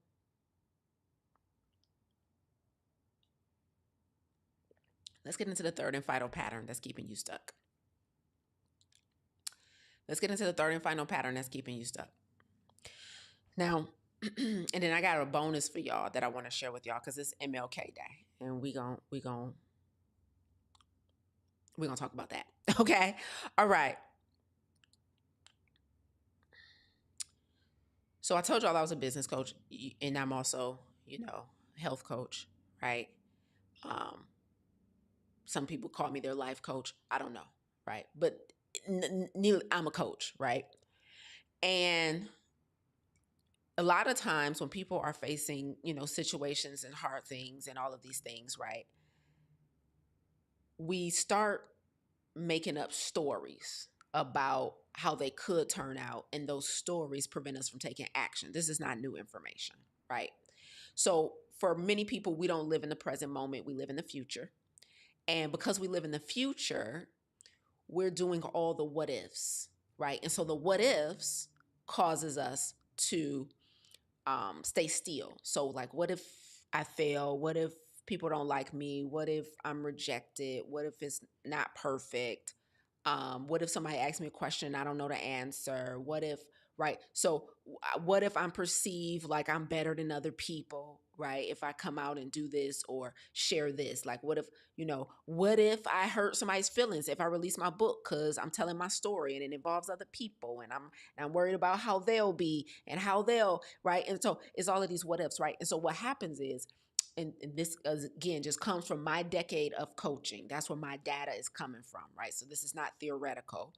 Let's get into the third and final pattern that's keeping you stuck. Let's get into the third and final pattern that's keeping you stuck. Now, and then I got a bonus for y'all that I want to share with y'all because it's MLK Day, and we gon' talk about that. Okay, all right. So I told y'all I was a business coach, and I'm also, health coach, right? Um, some people call me their life coach. I don't know, right? But I'm a coach, right? And a lot of times when people are facing, situations and hard things and all of these things, right? We start making up stories about how they could turn out, and those stories prevent us from taking action. This is not new information, right? So for many people, we don't live in the present moment, we live in the future. And because we live in the future, we're doing all the what ifs, right? And so the what ifs causes us to stay still. So like, what if I fail? What if people don't like me? What if I'm rejected? What if it's not perfect? What if somebody asks me a question and I don't know the answer? What if, right? So what if I'm perceived like I'm better than other people, right? If I come out and do this or share this, like what if I hurt somebody's feelings if I release my book because I'm telling my story and it involves other people, and I'm worried about how they'll be and how they'll, right? And so it's all of these what ifs, right? And so what happens is, and this again just comes from my decade of coaching. That's where my data is coming from, right? So this is not theoretical.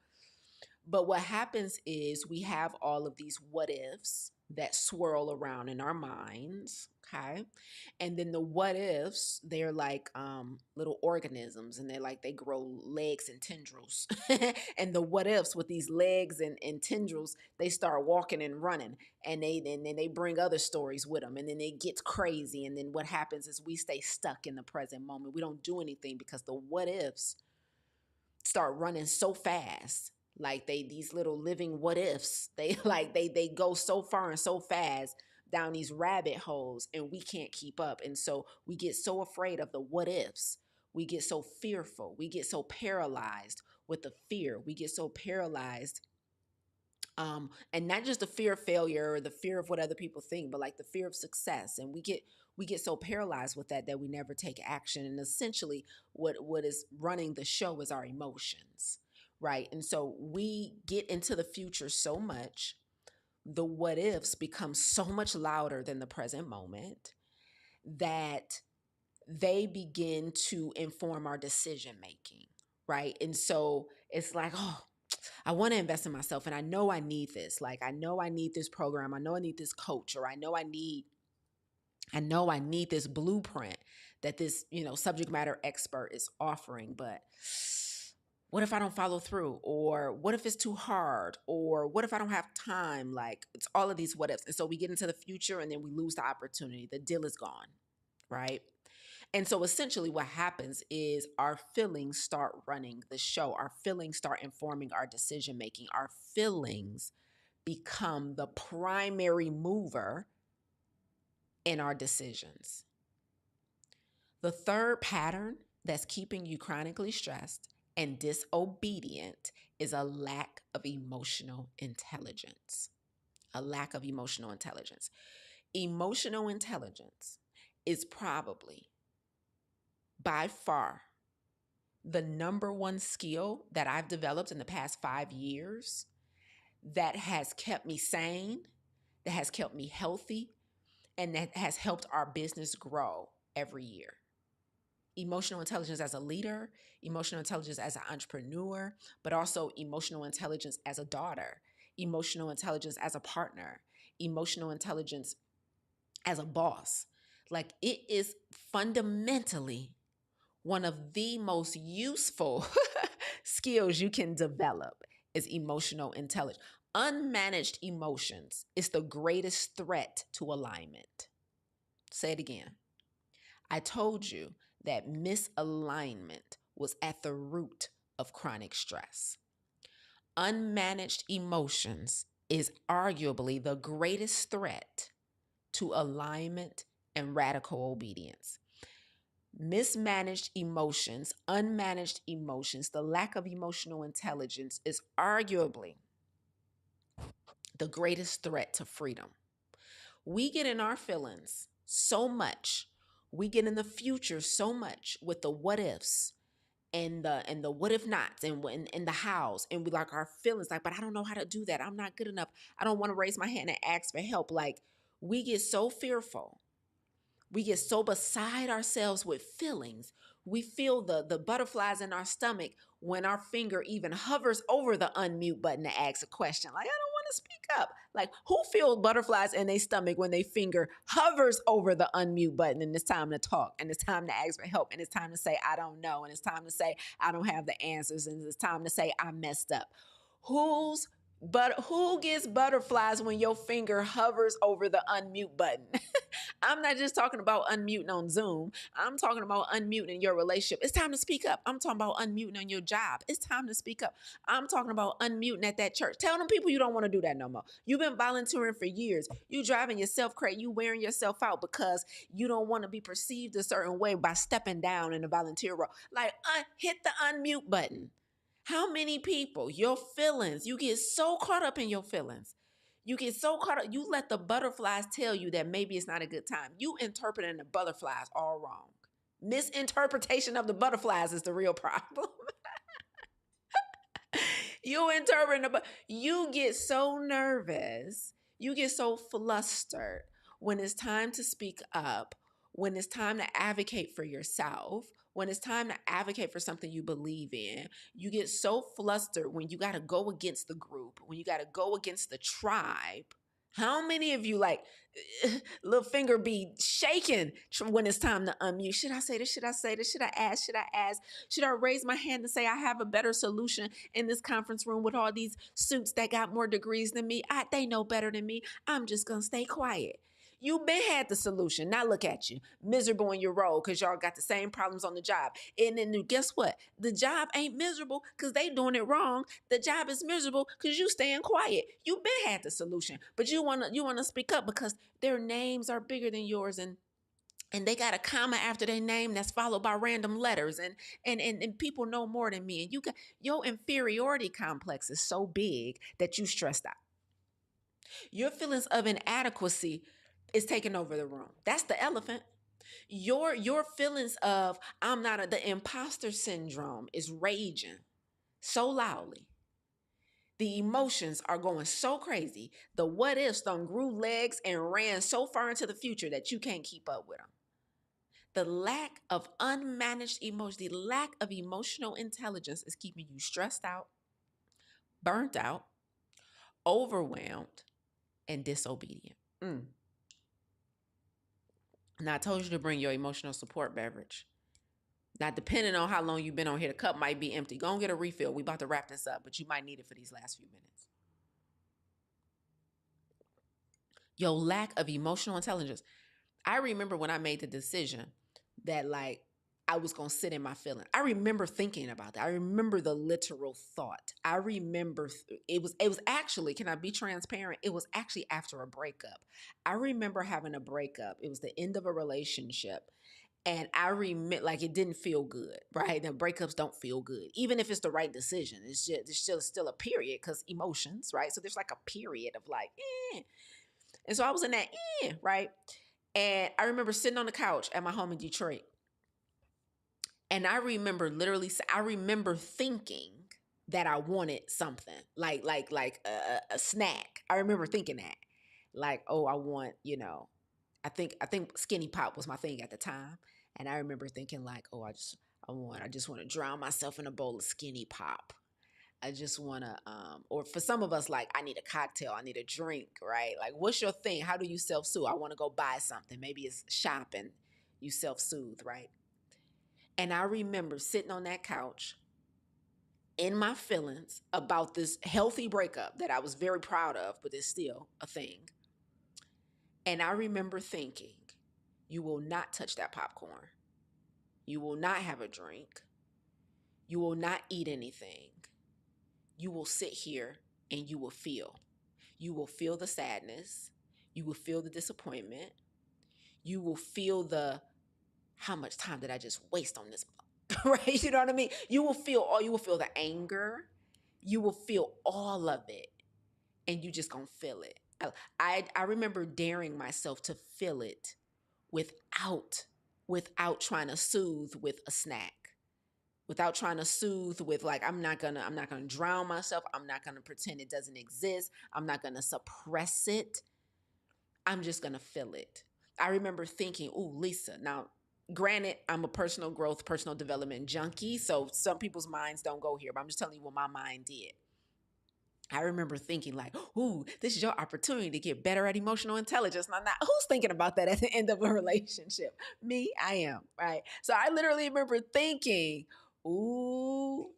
But what happens is we have all of these what ifs that swirl around in our minds, okay? And then the what ifs, they're like little organisms, and they grow legs and tendrils. And the what ifs with these legs and tendrils, they start walking and running, and then they bring other stories with them, and then it gets crazy. And then what happens is we stay stuck in the present moment. We don't do anything because the what ifs start running so fast, like these little living what ifs, they go so far and so fast down these rabbit holes, and we can't keep up. And so we get so afraid of the what ifs, we get so fearful, we get so paralyzed with the fear, we get so paralyzed And not just the fear of failure or the fear of what other people think, but like the fear of success. And we get so paralyzed with that we never take action. And essentially, what is running the show is our emotions, right? And so we get into the future so much, the what ifs become so much louder than the present moment that they begin to inform our decision making, right? And so it's like, oh, I want to invest in myself and I know I need this. Like I know I need this program. I know I need this coach, or I know I need this blueprint that this, subject matter expert is offering, but what if I don't follow through? Or what if it's too hard? Or what if I don't have time? Like it's all of these what ifs. And so we get into the future and then we lose the opportunity. The deal is gone, right? And so essentially what happens is our feelings start running the show. Our feelings start informing our decision making. Our feelings become the primary mover in our decisions. The third pattern that's keeping you chronically stressed and disobedient is a lack of emotional intelligence. A lack of emotional intelligence. Emotional intelligence is probably by far the number one skill that I've developed in the past 5 years that has kept me sane, that has kept me healthy, and that has helped our business grow every year. Emotional intelligence as a leader, emotional intelligence as an entrepreneur, but also emotional intelligence as a daughter, emotional intelligence as a partner, emotional intelligence as a boss. Like it is fundamentally one of the most useful skills you can develop is emotional intelligence. Unmanaged emotions is the greatest threat to alignment. Say it again. I told you that misalignment was at the root of chronic stress. Unmanaged emotions is arguably the greatest threat to alignment and radical obedience. Mismanaged emotions, unmanaged emotions, the lack of emotional intelligence is arguably the greatest threat to freedom. We get in our feelings so much. We get in the future so much with the what ifs and the what if nots and the hows, and we like our feelings like, but I don't know how to do that. I'm not good enough. I don't want to raise my hand and ask for help. Like we get so fearful. We get so beside ourselves with feelings. We feel the butterflies in our stomach when our finger even hovers over the unmute button to ask a question. Like, I don't want to speak up. Like, who feels butterflies in their stomach when their finger hovers over the unmute button and it's time to talk and it's time to ask for help and it's time to say, I don't know, and it's time to say, I don't have the answers, and it's time to say, I messed up. Who gets butterflies when your finger hovers over the unmute button? I'm not just talking about unmuting on Zoom. I'm talking about unmuting in your relationship. It's time to speak up. I'm talking about unmuting on your job. It's time to speak up. I'm talking about unmuting at that church. Tell them people you don't want to do that no more. You've been volunteering for years. You driving yourself crazy. You wearing yourself out because you don't want to be perceived a certain way by stepping down in the volunteer role. Like, hit the unmute button. How many people, your feelings, you get so caught up in your feelings. You get so caught up, you let the butterflies tell you that maybe it's not a good time. You interpreting the butterflies all wrong. Misinterpretation of the butterflies is the real problem. You interpreting you get so nervous, you get so flustered when it's time to speak up, when it's time to advocate for yourself, when it's time to advocate for something you believe in. You get so flustered when you got to go against the group, when you got to go against the tribe. How many of you like little finger be shaking when it's time to unmute? Should I say this? Should I say this? Should I ask? Should I ask? Should I raise my hand and say I have a better solution in this conference room with all these suits that got more degrees than me? They know better than me. I'm just going to stay quiet. You been had the solution. Now look at you, miserable in your role because y'all got the same problems on the job. And then guess what? The job ain't miserable because they doing it wrong. The job is miserable because you staying quiet. You been had the solution, but you wanna speak up because their names are bigger than yours, and they got a comma after their name that's followed by random letters, and people know more than me, and you got your inferiority complex is so big that you stressed out. Your feelings of inadequacy is taking over the room. That's the elephant. Your feelings of the imposter syndrome is raging so loudly. The emotions are going so crazy. The what ifs done grew legs and ran so far into the future that you can't keep up with them. The lack of unmanaged emotion, the lack of emotional intelligence is keeping you stressed out, burnt out, overwhelmed, and disobedient. Now, I told you to bring your emotional support beverage. Now, depending on how long you've been on here, the cup might be empty. Go and get a refill. We about to wrap this up, but you might need it for these last few minutes. Your lack of emotional intelligence. I remember when I made the decision that I was going to sit in my feeling. I remember thinking about that. I remember the literal thought. I remember it was actually, can I be transparent? It was actually after a breakup. I remember having a breakup. It was the end of a relationship. And I remember, it didn't feel good, right? The breakups don't feel good, even if it's the right decision. It's just there's still a period because emotions, right? So there's a period of and so I was in that right. And I remember sitting on the couch at my home in Detroit, and I remember I remember thinking that I wanted something like a snack. I remember thinking that, oh, I want, I think Skinny Pop was my thing at the time. And I remember thinking oh, I just want to drown myself in a bowl of Skinny Pop. I just want to, or for some of us, I need a cocktail, I need a drink, right? What's your thing? How do you self-soothe? I want to go buy something. Maybe it's shopping. You self-soothe, right? And I remember sitting on that couch in my feelings about this healthy breakup that I was very proud of, but it's still a thing. And I remember thinking, you will not touch that popcorn. You will not have a drink. You will not eat anything. You will sit here and you will feel. You will feel the sadness. You will feel the disappointment. You will feel how much time did I just waste on this? Right? You know what I mean? You will feel the anger. You will feel all of it. And you just gonna feel it. I remember daring myself to feel it without trying to soothe with a snack. Without trying to soothe with I'm not gonna drown myself. I'm not gonna pretend it doesn't exist. I'm not gonna suppress it. I'm just gonna feel it. I remember thinking, ooh, Lisa. Now, granted, I'm a personal growth, personal development junkie, so some people's minds don't go here, but I'm just telling you what my mind did. I remember thinking ooh, this is your opportunity to get better at emotional intelligence. Now, who's thinking about that at the end of a relationship? Me, I am, right? So I literally remember thinking, ooh,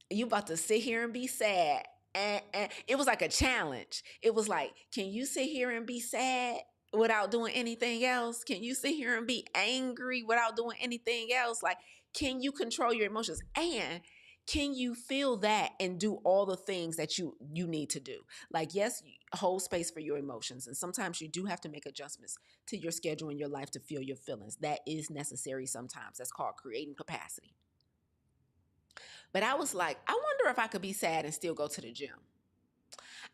you about to sit here and be sad. And it was like a challenge. It was can you sit here and be sad without doing anything else? Can you sit here and be angry without doing anything else? Can you control your emotions? And can you feel that and do all the things that you need to do? Yes, hold space for your emotions. And sometimes you do have to make adjustments to your schedule and your life to feel your feelings. That is necessary sometimes. That's called creating capacity. But I was I wonder if I could be sad and still go to the gym.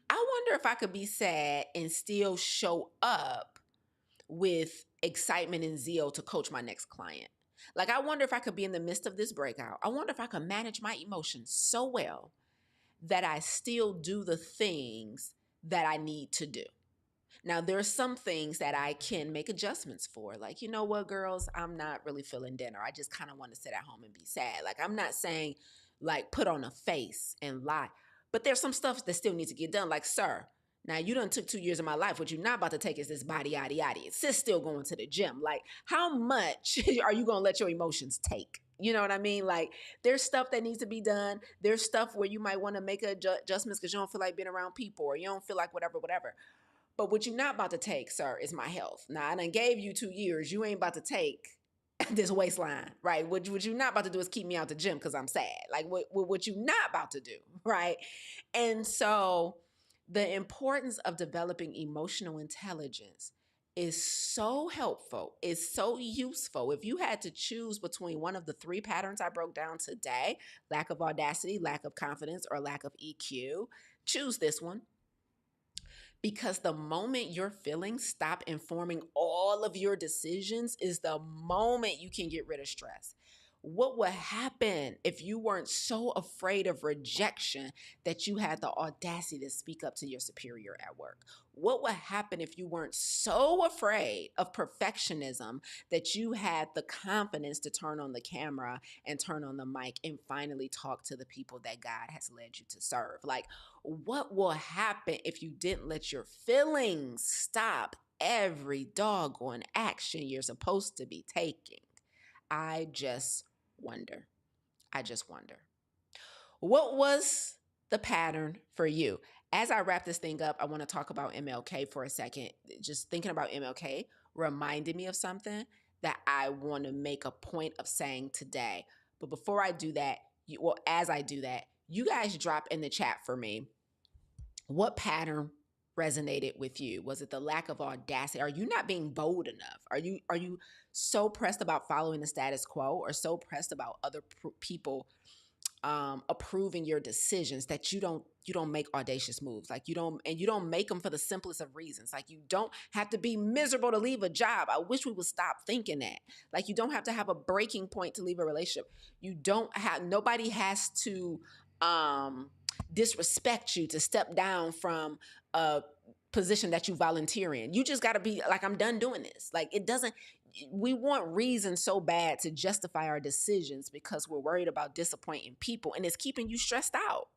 I wonder if I could be sad and still show up with excitement and zeal to coach my next client. I wonder if I could be in the midst of this breakout. I wonder if I could manage my emotions so well that I still do the things that I need to do. Now, there are some things that I can make adjustments for. You know what, girls, I'm not really feeling dinner. I just kind of want to sit at home and be sad. I'm not saying put on a face and lie, but there's some stuff that still needs to get done. Sir, now you done took 2 years of my life. What you're not about to take is this body, yaddy, yaddy. Sis still going to the gym. How much are you going to let your emotions take? You know what I mean? There's stuff that needs to be done. There's stuff where you might want to make adjustments because you don't feel like being around people or you don't feel like whatever. But what you're not about to take, sir, is my health. Now, I done gave you 2 years. You ain't about to take this waistline, right? What you're not about to do is keep me out the gym because I'm sad. What you're not about to do, right? And so the importance of developing emotional intelligence is so helpful, is so useful. If you had to choose between one of the 3 patterns I broke down today, lack of audacity, lack of confidence, or lack of EQ, choose this one. Because the moment your feelings stop informing all of your decisions is the moment you can get rid of stress. What would happen if you weren't so afraid of rejection that you had the audacity to speak up to your superior at work? What would happen if you weren't so afraid of perfectionism that you had the confidence to turn on the camera and turn on the mic and finally talk to the people that God has led you to serve? Like, what will happen if you didn't let your feelings stop every doggone action you're supposed to be taking? I just wonder. I just wonder. What was the pattern for you? As I wrap this thing up, I want to talk about MLK for a second. Just thinking about MLK reminded me of something that I want to make a point of saying today. But before I do that, as I do that, you guys drop in the chat for me what pattern resonated with you. Was it the lack of audacity? Are you not being bold enough? Are you so pressed about following the status quo, or so pressed about other people approving your decisions that you don't make audacious moves? Like, you don't make them for the simplest of reasons. Like, you don't have to be miserable to leave a job. I wish we would stop thinking that. Like, you don't have to have a breaking point to leave a relationship. Nobody has to disrespect you to step down from a position that you volunteer in. You just got to be like, I'm done doing this. Like, it doesn't, we want reason so bad to justify our decisions because we're worried about disappointing people, and it's keeping you stressed out.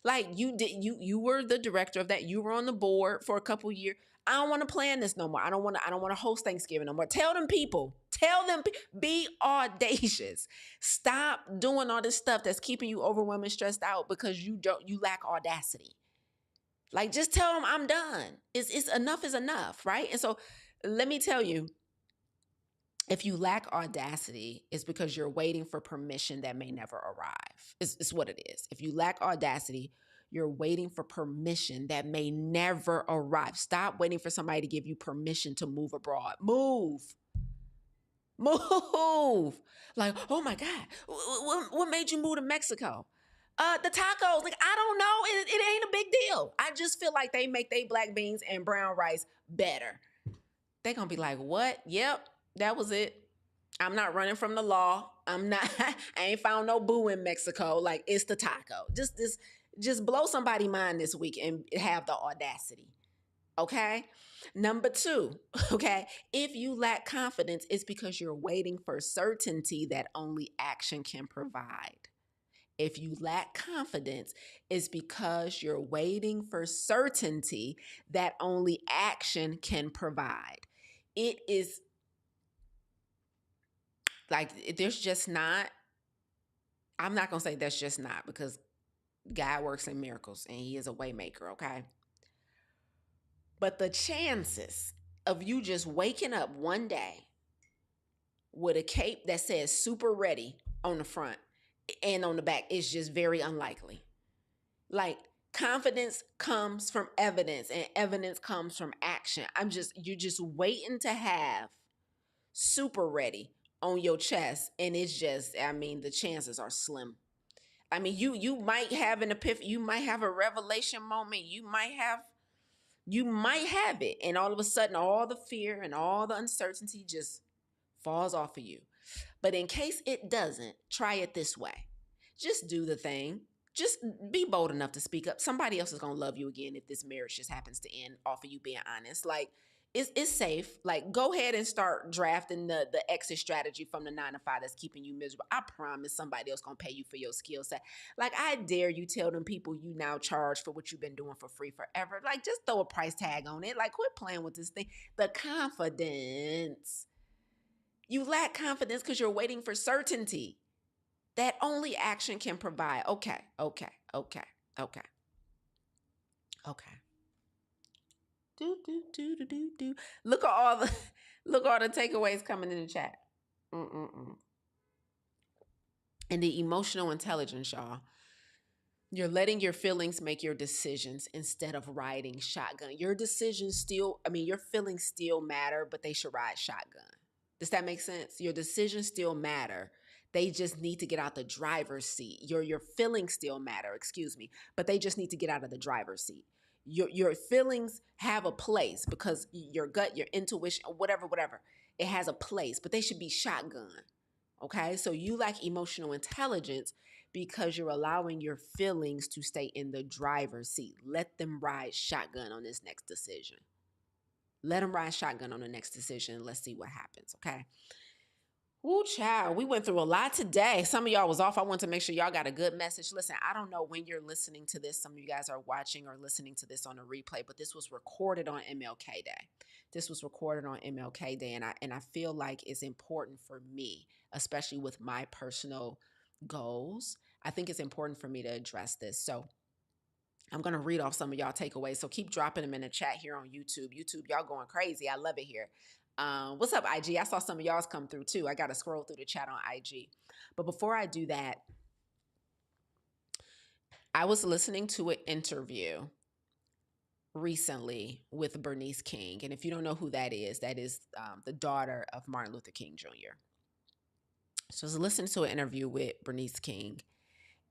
Like, you were the director of that. You were on the board for a couple years. I don't want to plan this no more. I don't want to host Thanksgiving no more. Tell them people. Be audacious. Stop doing all this stuff that's keeping you overwhelmed and stressed out because you lack audacity. Like, just tell them I'm done. It's enough is enough, right? And so let me tell you, if you lack audacity, it's because you're waiting for permission that may never arrive. It's what it is. If you lack audacity, you're waiting for permission that may never arrive. Stop waiting for somebody to give you permission to move abroad. Move. Like, oh my God, what made you move to Mexico? The tacos. Like, I don't know. It ain't a big deal. I just feel like they make they black beans and brown rice better. They gonna be like, what? Yep, that was it. I'm not running from the law. I'm not. I ain't found no boo in Mexico. Like, it's the taco. Just blow somebody's mind this week and have the audacity. Okay. Number two, okay, if you lack confidence, it's because you're waiting for certainty that only action can provide. If you lack confidence, it's because you're waiting for certainty that only action can provide. It is like, there's just not, I'm not going to say that's just not, because God works in miracles and he is a way maker, okay? But the chances of you just waking up one day with a cape that says super ready on the front and on the back is just very unlikely. Like, confidence comes from evidence and evidence comes from action. You're just waiting to have super ready on your chest, and it's just, I mean, the chances are slim. I mean, you might have an epiphany, you might have a revelation moment, you might have it, and all of a sudden all the fear and all the uncertainty just falls off of you. But in case it doesn't, try it this way. Just do the thing. Just be bold enough to speak up. Somebody else is going to love you again if this marriage just happens to end off of you being honest. Like, it's safe. Like, go ahead and start drafting the exit strategy from the 9 to 5 that's keeping you miserable. I promise somebody else going to pay you for your skill set. Like, I dare you tell them people you now charge for what you've been doing for free forever. Like, just throw a price tag on it. Like, quit playing with this thing. The confidence. You lack confidence because you're waiting for certainty that only action can provide. Okay. Do. Look at all the takeaways coming in the chat. And the emotional intelligence, y'all. You're letting your feelings make your decisions instead of riding shotgun. Your decisions still, I mean, your feelings still matter, but they should ride shotgun. Does that make sense? Your decisions still matter. They just need to get out the driver's seat. Your feelings still matter, excuse me, but they just need to get out of the driver's seat. Your feelings have a place because your gut, your intuition, whatever, it has a place, but they should be shotgun. Okay, so you lack emotional intelligence because you're allowing your feelings to stay in the driver's seat. Let them ride shotgun on this next decision. Let them ride shotgun on the next decision. Let's see what happens. Okay. Woo, child, we went through a lot today. Some of y'all was off. I want to make sure y'all got a good message. Listen, I don't know when you're listening to this. Some of you guys are watching or listening to this on a replay, but this was recorded on MLK Day. This was recorded on MLK Day, and I feel like it's important for me, especially with my personal goals. I think it's important for me to address this. So I'm going to read off some of y'all takeaways. So keep dropping them in the chat here on YouTube. YouTube, y'all going crazy. I love it here. What's up, IG? I saw some of y'all's come through too. I got to scroll through the chat on IG. But before I do that, I was listening to an interview recently with Bernice King. And if you don't know who that is the daughter of Martin Luther King Jr. So I was listening to an interview with Bernice King,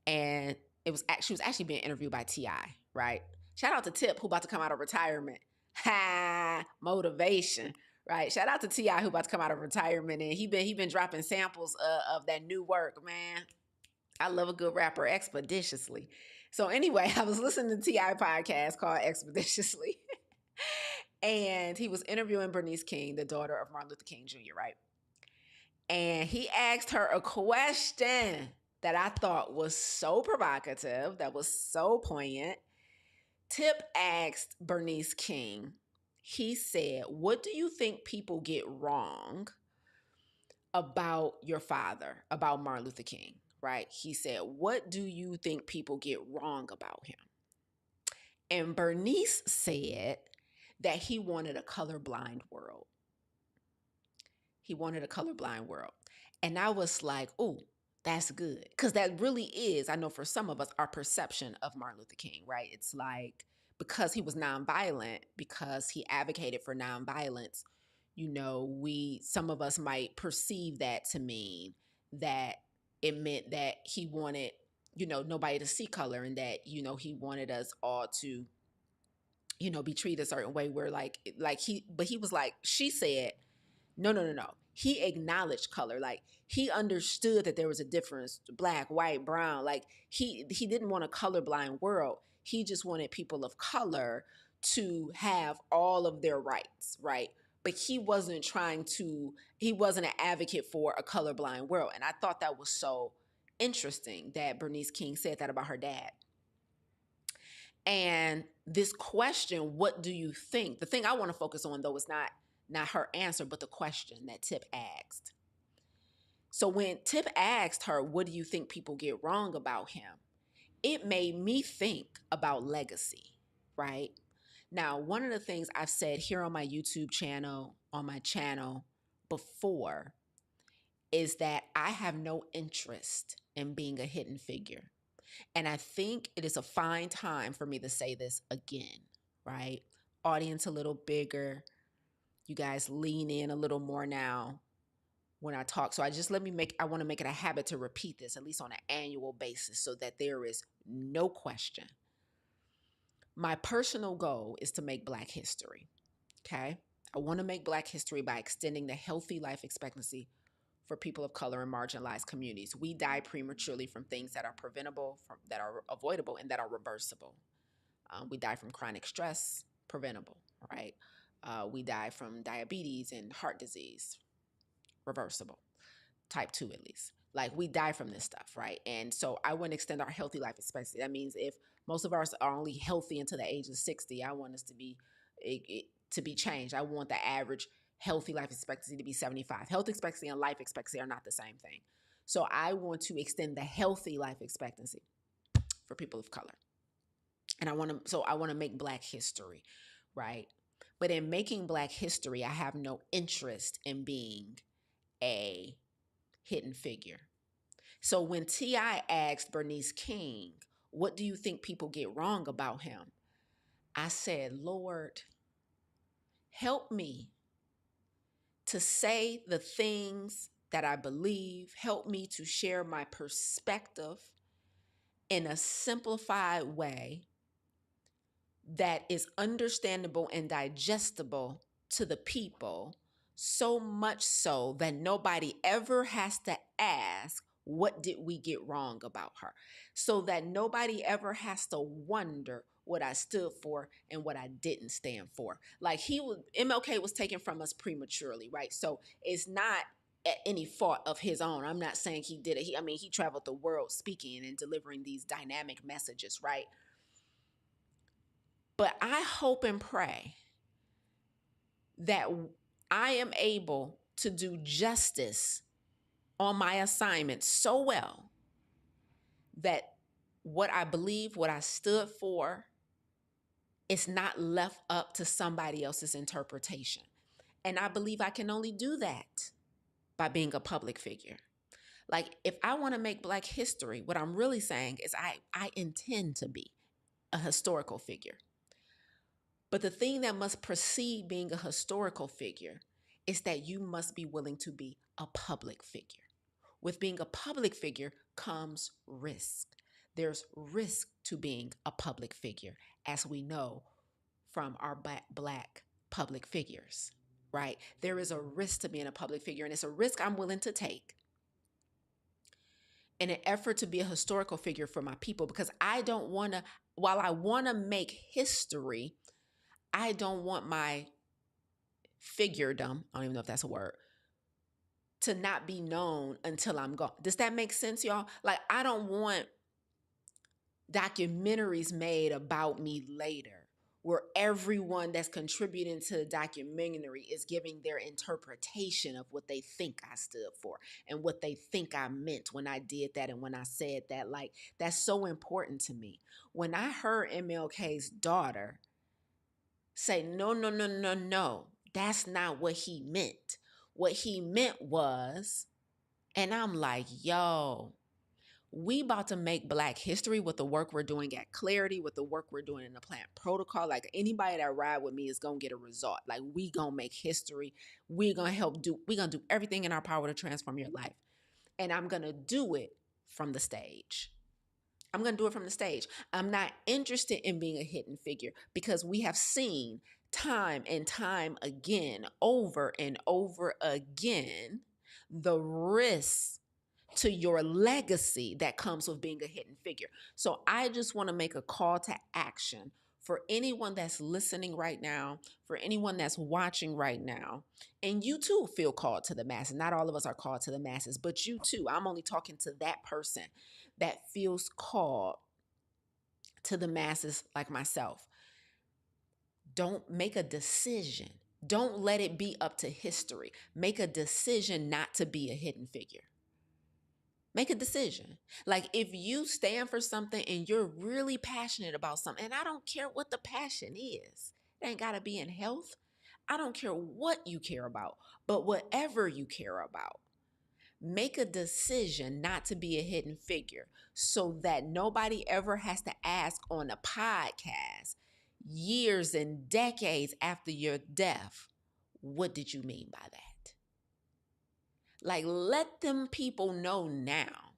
and she was actually being interviewed by T.I., right? Shout out to Tip, who about to come out of retirement. Ha, motivation, right? Shout out to T.I., who about to come out of retirement, and he been dropping samples of that new work, man. I love a good rapper expeditiously. So anyway, I was listening to T.I. podcast called Expeditiously, and he was interviewing Bernice King, the daughter of Martin Luther King Jr., right? And he asked her a question that I thought was so provocative, that was so poignant. Tip asked Bernice King, he said, "What do you think people get wrong about your father, about Martin Luther King?" Right? He said, "What do you think people get wrong about him?" And Bernice said that he wanted a colorblind world. He wanted a colorblind world. And I was like, oh, that's good. Because that really is, I know for some of us, our perception of Martin Luther King, right? It's like, because he was nonviolent, because he advocated for nonviolence, some of us might perceive that to mean that it meant that he wanted, nobody to see color, and that, he wanted us all to, be treated a certain way where but he was like, she said, no, no, no, no. He acknowledged color. Like, he understood that there was a difference, black, white, brown. Like, he didn't want a colorblind world. He just wanted people of color to have all of their rights, right? But he wasn't an advocate for a colorblind world. And I thought that was so interesting that Bernice King said that about her dad. And this question, what do you think? The thing I want to focus on, though, is not her answer, but the question that Tip asked. So when Tip asked her, what do you think people get wrong about him? It made me think about legacy, right? Now, one of the things I've said here on my YouTube channel, on my channel before, is that I have no interest in being a hidden figure. And I think it is a fine time for me to say this again, right? Audience a little bigger. You guys lean in a little more now when I talk. So I want to make it a habit to repeat this, at least on an annual basis, so that there is no question. My personal goal is to make Black history, okay? I want to make Black history by extending the healthy life expectancy for people of color in marginalized communities. We die prematurely from things that are preventable, that are avoidable, and that are reversible. We die from chronic stress, preventable, right? We die from diabetes and heart disease, reversible, type 2 at least. Like, we die from this stuff, right? And so I want to extend our healthy life expectancy. That means if most of us are only healthy until the age of 60, I want us to be changed. I want the average healthy life expectancy to be 75. Health expectancy and life expectancy are not the same thing. So I want to extend the healthy life expectancy for people of color. And I want to make Black history, right? But in making Black history, I have no interest in being a hidden figure. So when T.I. asked Bernice King, what do you think people get wrong about him? I said, Lord, help me to say the things that I believe. Help me to share my perspective in a simplified way that is understandable and digestible to the people, so much so that nobody ever has to ask, what did we get wrong about her? So that nobody ever has to wonder what I stood for and what I didn't stand for. Like MLK was taken from us prematurely, right? So it's not at any fault of his own. I'm not saying he did it. He traveled the world speaking and delivering these dynamic messages, right? But I hope and pray that I am able to do justice on my assignment so well that what I believe, what I stood for, is not left up to somebody else's interpretation. And I believe I can only do that by being a public figure. Like, if I want to make Black history, what I'm really saying is I intend to be a historical figure. But the thing that must precede being a historical figure is that you must be willing to be a public figure. With being a public figure comes risk. There's risk to being a public figure, as we know from our Black public figures, right? There is a risk to being a public figure, and it's a risk I'm willing to take in an effort to be a historical figure for my people, because I don't want to, while I want to make history, I don't want my figuredom, I don't even know if that's a word, to not be known until I'm gone. Does that make sense, y'all? Like, I don't want documentaries made about me later where everyone that's contributing to the documentary is giving their interpretation of what they think I stood for and what they think I meant when I did that and when I said that. Like, that's so important to me. When I heard MLK's daughter say, no, no, no, no, no, that's not what he meant. What he meant was, and I'm like, yo, we about to make Black history with the work we're doing at Clarity, with the work we're doing in the plant protocol. Like, anybody that ride with me is going to get a result. Like, we going to make history. We're going to do everything in our power to transform your life. And I'm going to do it from the stage. I'm going to do it from the stage. I'm not interested in being a hidden figure, because we have seen time and time again, over and over again, the risks to your legacy that comes with being a hidden figure. So I just want to make a call to action for anyone that's listening right now, for anyone that's watching right now, and you too feel called to the masses. Not all of us are called to the masses, but you too. I'm only talking to that person that feels called to the masses like myself. Don't make a decision. Don't let it be up to history. Make a decision not to be a hidden figure. Make a decision. Like, if you stand for something and you're really passionate about something, and I don't care what the passion is, it ain't got to be in health. I don't care what you care about, but whatever you care about, make a decision not to be a hidden figure so that nobody ever has to ask on a podcast years and decades after your death, what did you mean by that? Like, let them people know now.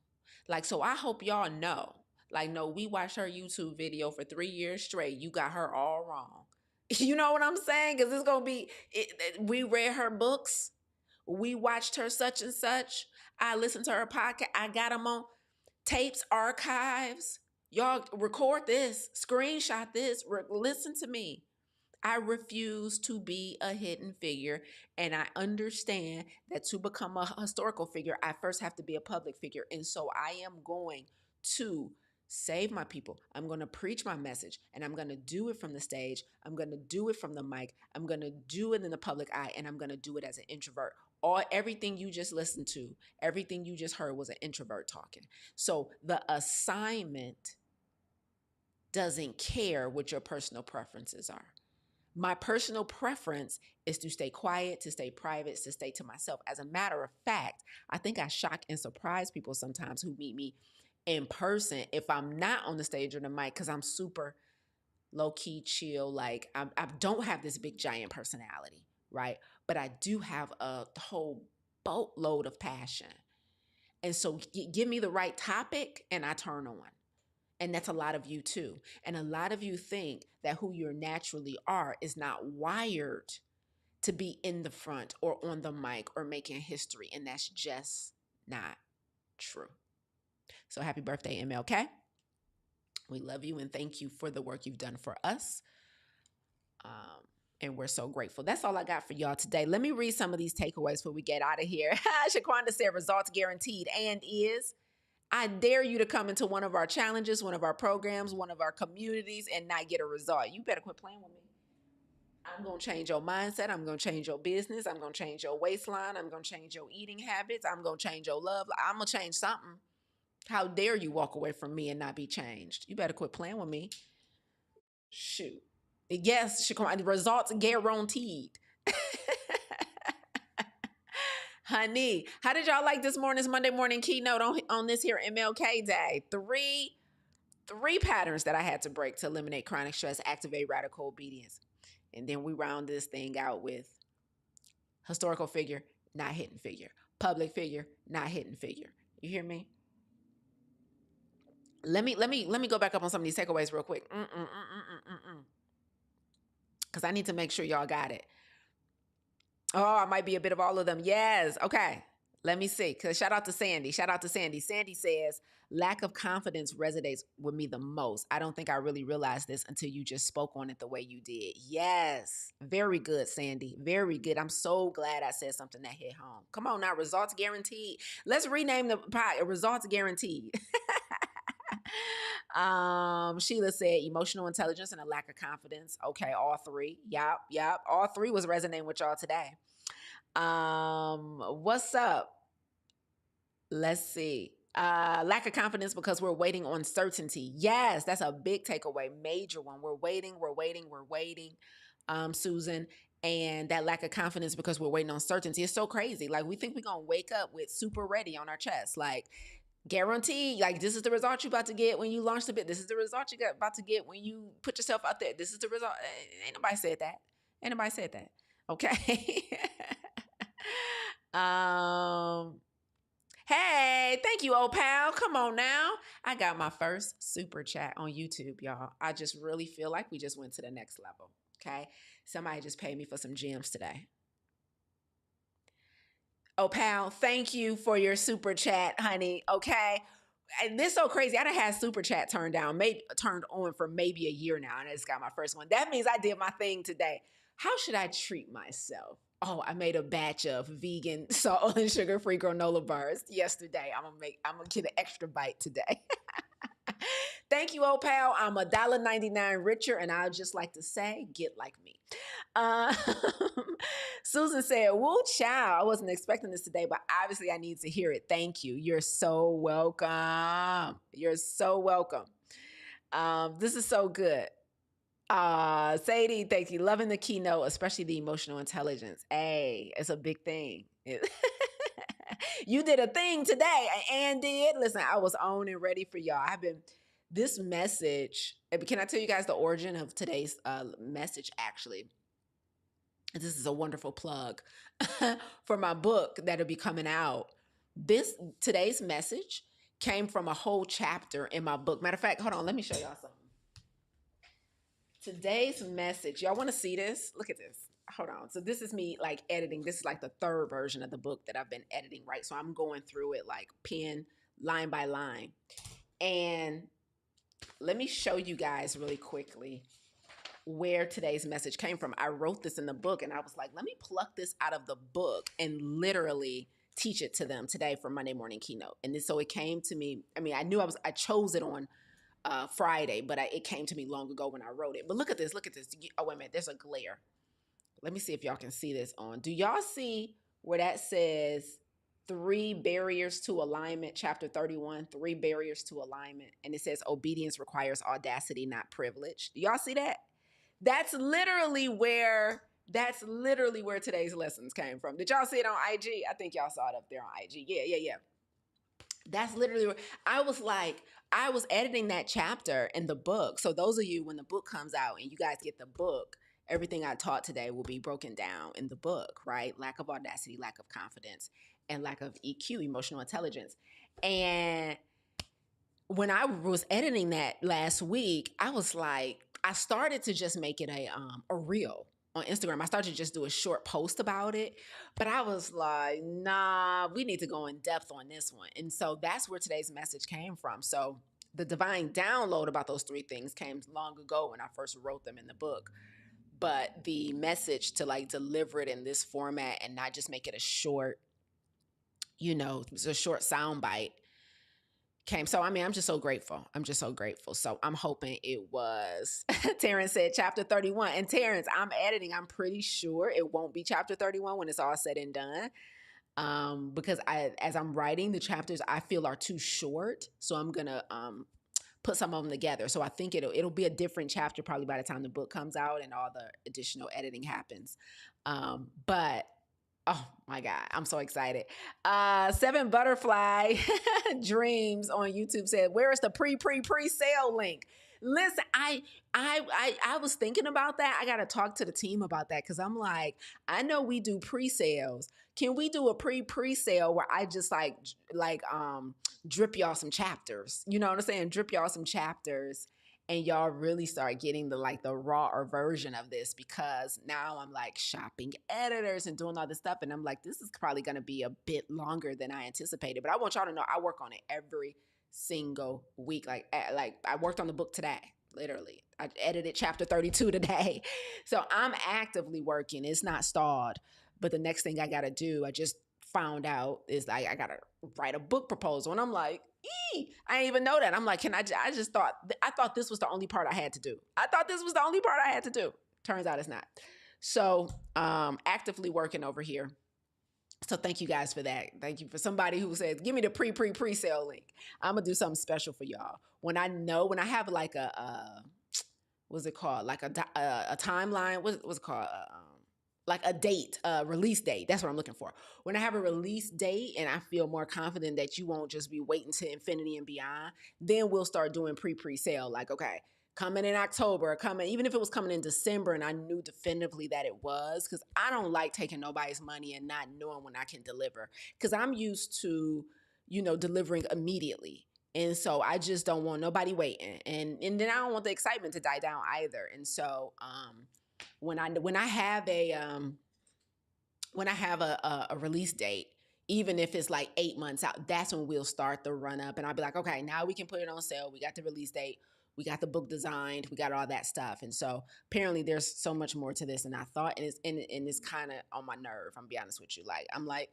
Like, so I hope y'all know. Like, no, we watched her YouTube video for 3 years straight. You got her all wrong. You know what I'm saying? Because it's going to be, we read her books. We watched her such and such. I listened to her podcast. I got them on tapes, archives. Y'all record this, screenshot this, listen to me. I refuse to be a hidden figure, and I understand that to become a historical figure, I first have to be a public figure. And so I am going to save my people. I'm going to preach my message, and I'm going to do it from the stage. I'm going to do it from the mic. I'm going to do it in the public eye, and I'm going to do it as an introvert. Everything you just listened to, everything you just heard was an introvert talking. So the assignment doesn't care what your personal preferences are. My personal preference is to stay quiet, to stay private, to stay to myself. As a matter of fact, I think I shock and surprise people sometimes who meet me in person if I'm not on the stage or the mic, because I'm super low-key, chill. Like, I don't have this big giant personality, right? But I do have a whole boatload of passion. And so give me the right topic and I turn on. And that's a lot of you too. And a lot of you think that who you naturally are is not wired to be in the front or on the mic or making history. And that's just not true. So happy birthday, MLK. We love you and thank you for the work you've done for us. And we're so grateful. That's all I got for y'all today. Let me read some of these takeaways before we get out of here. Shaquanda said results guaranteed and is. I dare you to come into one of our challenges, one of our programs, one of our communities and not get a result. You better quit playing with me. I'm going to change your mindset. I'm going to change your business. I'm going to change your waistline. I'm going to change your eating habits. I'm going to change your love. I'm going to change something. How dare you walk away from me and not be changed? You better quit playing with me. Shoot. Yes, Shaquan, results guaranteed. Honey, how did y'all like this morning's Monday morning keynote on this here MLK Day? Three patterns that I had to break to eliminate chronic stress, activate radical obedience. And then we round this thing out with historical figure, not hidden figure. Public figure, not hidden figure. You hear me? Let me go back up on some of these takeaways real quick. Because I need to make sure y'all got it. Oh, I might be a bit of all of them. Yes. Okay. Let me see. Because shout out to Sandy. Sandy says, lack of confidence resonates with me the most. I don't think I really realized this until you just spoke on it the way you did. Yes. Very good, Sandy. Very good. I'm so glad I said something that hit home. Come on now. Results guaranteed. Let's rename the pie. Results guaranteed. Sheila said emotional intelligence and a lack of confidence. Okay, all three. Yep. All three was resonating with y'all today. What's up? Let's see. Lack of confidence because we're waiting on certainty. Yes, that's a big takeaway, major one. We're waiting. Susan. And that lack of confidence because we're waiting on certainty. It's so crazy. Like we think we're gonna wake up with super ready on our chest. Like guaranteed, like this is the result you're about to get when you launch the bit. This is the result you got about to get when you put yourself out there. This is the result. Ain't nobody said that. Okay. Hey, thank you, old pal. Come on now. I got my first super chat on YouTube, y'all. I just really feel like we just went to the next level. Okay. Somebody just paid me for some gems today. Oh, pal, thank you for your super chat, honey. Okay. And this is so crazy. I done had super chat turned on for maybe a year now, and I just got my first one. That means I did my thing today. How should I treat myself? Oh, I made a batch of vegan salt and sugar-free granola bars yesterday. I'm gonna get an extra bite today. Thank you, old pal. I'm $1.99 richer, and I'd just like to say, get like me. Susan said, woo, child. I wasn't expecting this today, but obviously I need to hear it. Thank you. You're so welcome. This is so good. Sadie, thank you. Loving the keynote, especially the emotional intelligence. Hey, it's a big thing. You did a thing today and did. Listen, I was on and ready for y'all. This message, can I tell you guys the origin of today's message actually? This is a wonderful plug for my book that'll be coming out. Today's message came from a whole chapter in my book. Matter of fact, hold on, let me show y'all something. Today's message, y'all want to see this? Look at this. Hold on. So this is me like editing. This is like the third version of the book that I've been editing, right? So I'm going through it like pen line by line. And let me show you guys really quickly where today's message came from. I wrote this in the book and I was like, let me pluck this out of the book and literally teach it to them today for Monday Morning Keynote. And so it came to me. I mean, I chose it on Friday, but it came to me long ago when I wrote it. But look at this. Oh, wait a minute. There's a glare. Let me see if y'all can see this on. Do y'all see where that says 3 barriers to alignment, chapter 31, 3 barriers to alignment. And it says obedience requires audacity, not privilege. Do y'all see that? That's literally where today's lessons came from. Did y'all see it on IG? I think y'all saw it up there on IG. Yeah. That's literally where I was editing that chapter in the book. So those of you, when the book comes out and you guys get the book, everything I taught today will be broken down in the book, right? Lack of audacity, lack of confidence, and lack of EQ, emotional intelligence. And when I was editing that last week, I was like, I started to just make it a reel on Instagram. I started to just do a short post about it, but I was like, nah, we need to go in depth on this one. And so that's where today's message came from. So the divine download about those three things came long ago when I first wrote them in the book. But the message to like deliver it in this format and not just make it a short, it's a short sound bite came. So I mean, I'm just so grateful. I'm just so grateful. So I'm hoping it was. Terrence said chapter 31. And Terrence, I'm editing. I'm pretty sure it won't be chapter 31 when it's all said and done. Because as I'm writing the chapters, I feel are too short. So I'm gonna put some of them together. So I think it'll be a different chapter probably by the time the book comes out and all the additional editing happens. But oh my God, I'm so excited. Seven Butterfly Dreams on YouTube said, "Where is the pre-sale link?" Listen, I was thinking about that. I gotta talk to the team about that because I'm like, I know we do pre-sales. Can we do a pre-sale where I just drip y'all some chapters? You know what I'm saying? Drip y'all some chapters and y'all really start getting the raw version of this, because now I'm like shopping editors and doing all this stuff, and I'm like, this is probably going to be a bit longer than I anticipated. But I want y'all to know I work on it every single week. Like I worked on the book today. Literally, I edited chapter 32 today. So I'm actively working. It's not stalled. But the next thing I got to do, I just found out, is I got to write a book proposal. And I'm like, I didn't even know that. I'm like, I thought this was the only part I had to do. I thought this was the only part I had to do. Turns out it's not. So actively working over here. So thank you guys for that. Thank you for somebody who says, give me the pre-sale link. I'm going to do something special for y'all. When I have like what's it called? Like a timeline. What's it called? Like a date, release date. That's what I'm looking for. When I have a release date and I feel more confident that you won't just be waiting to infinity and beyond, then we'll start doing pre-sale. Like, okay, coming in October, even if it was coming in December and I knew definitively that it was, because I don't like taking nobody's money and not knowing when I can deliver. Because I'm used to, delivering immediately. And so I just don't want nobody waiting. And then I don't want the excitement to die down either. And so when I have a release date, even if it's like 8 months out, that's when we'll start the run up, and I'll be like, okay, now we can put it on sale. We got the release date, we got the book designed, we got all that stuff. And so apparently there's so much more to this than I thought, and it's kind of on my nerve. I'm be honest with you. I'm like,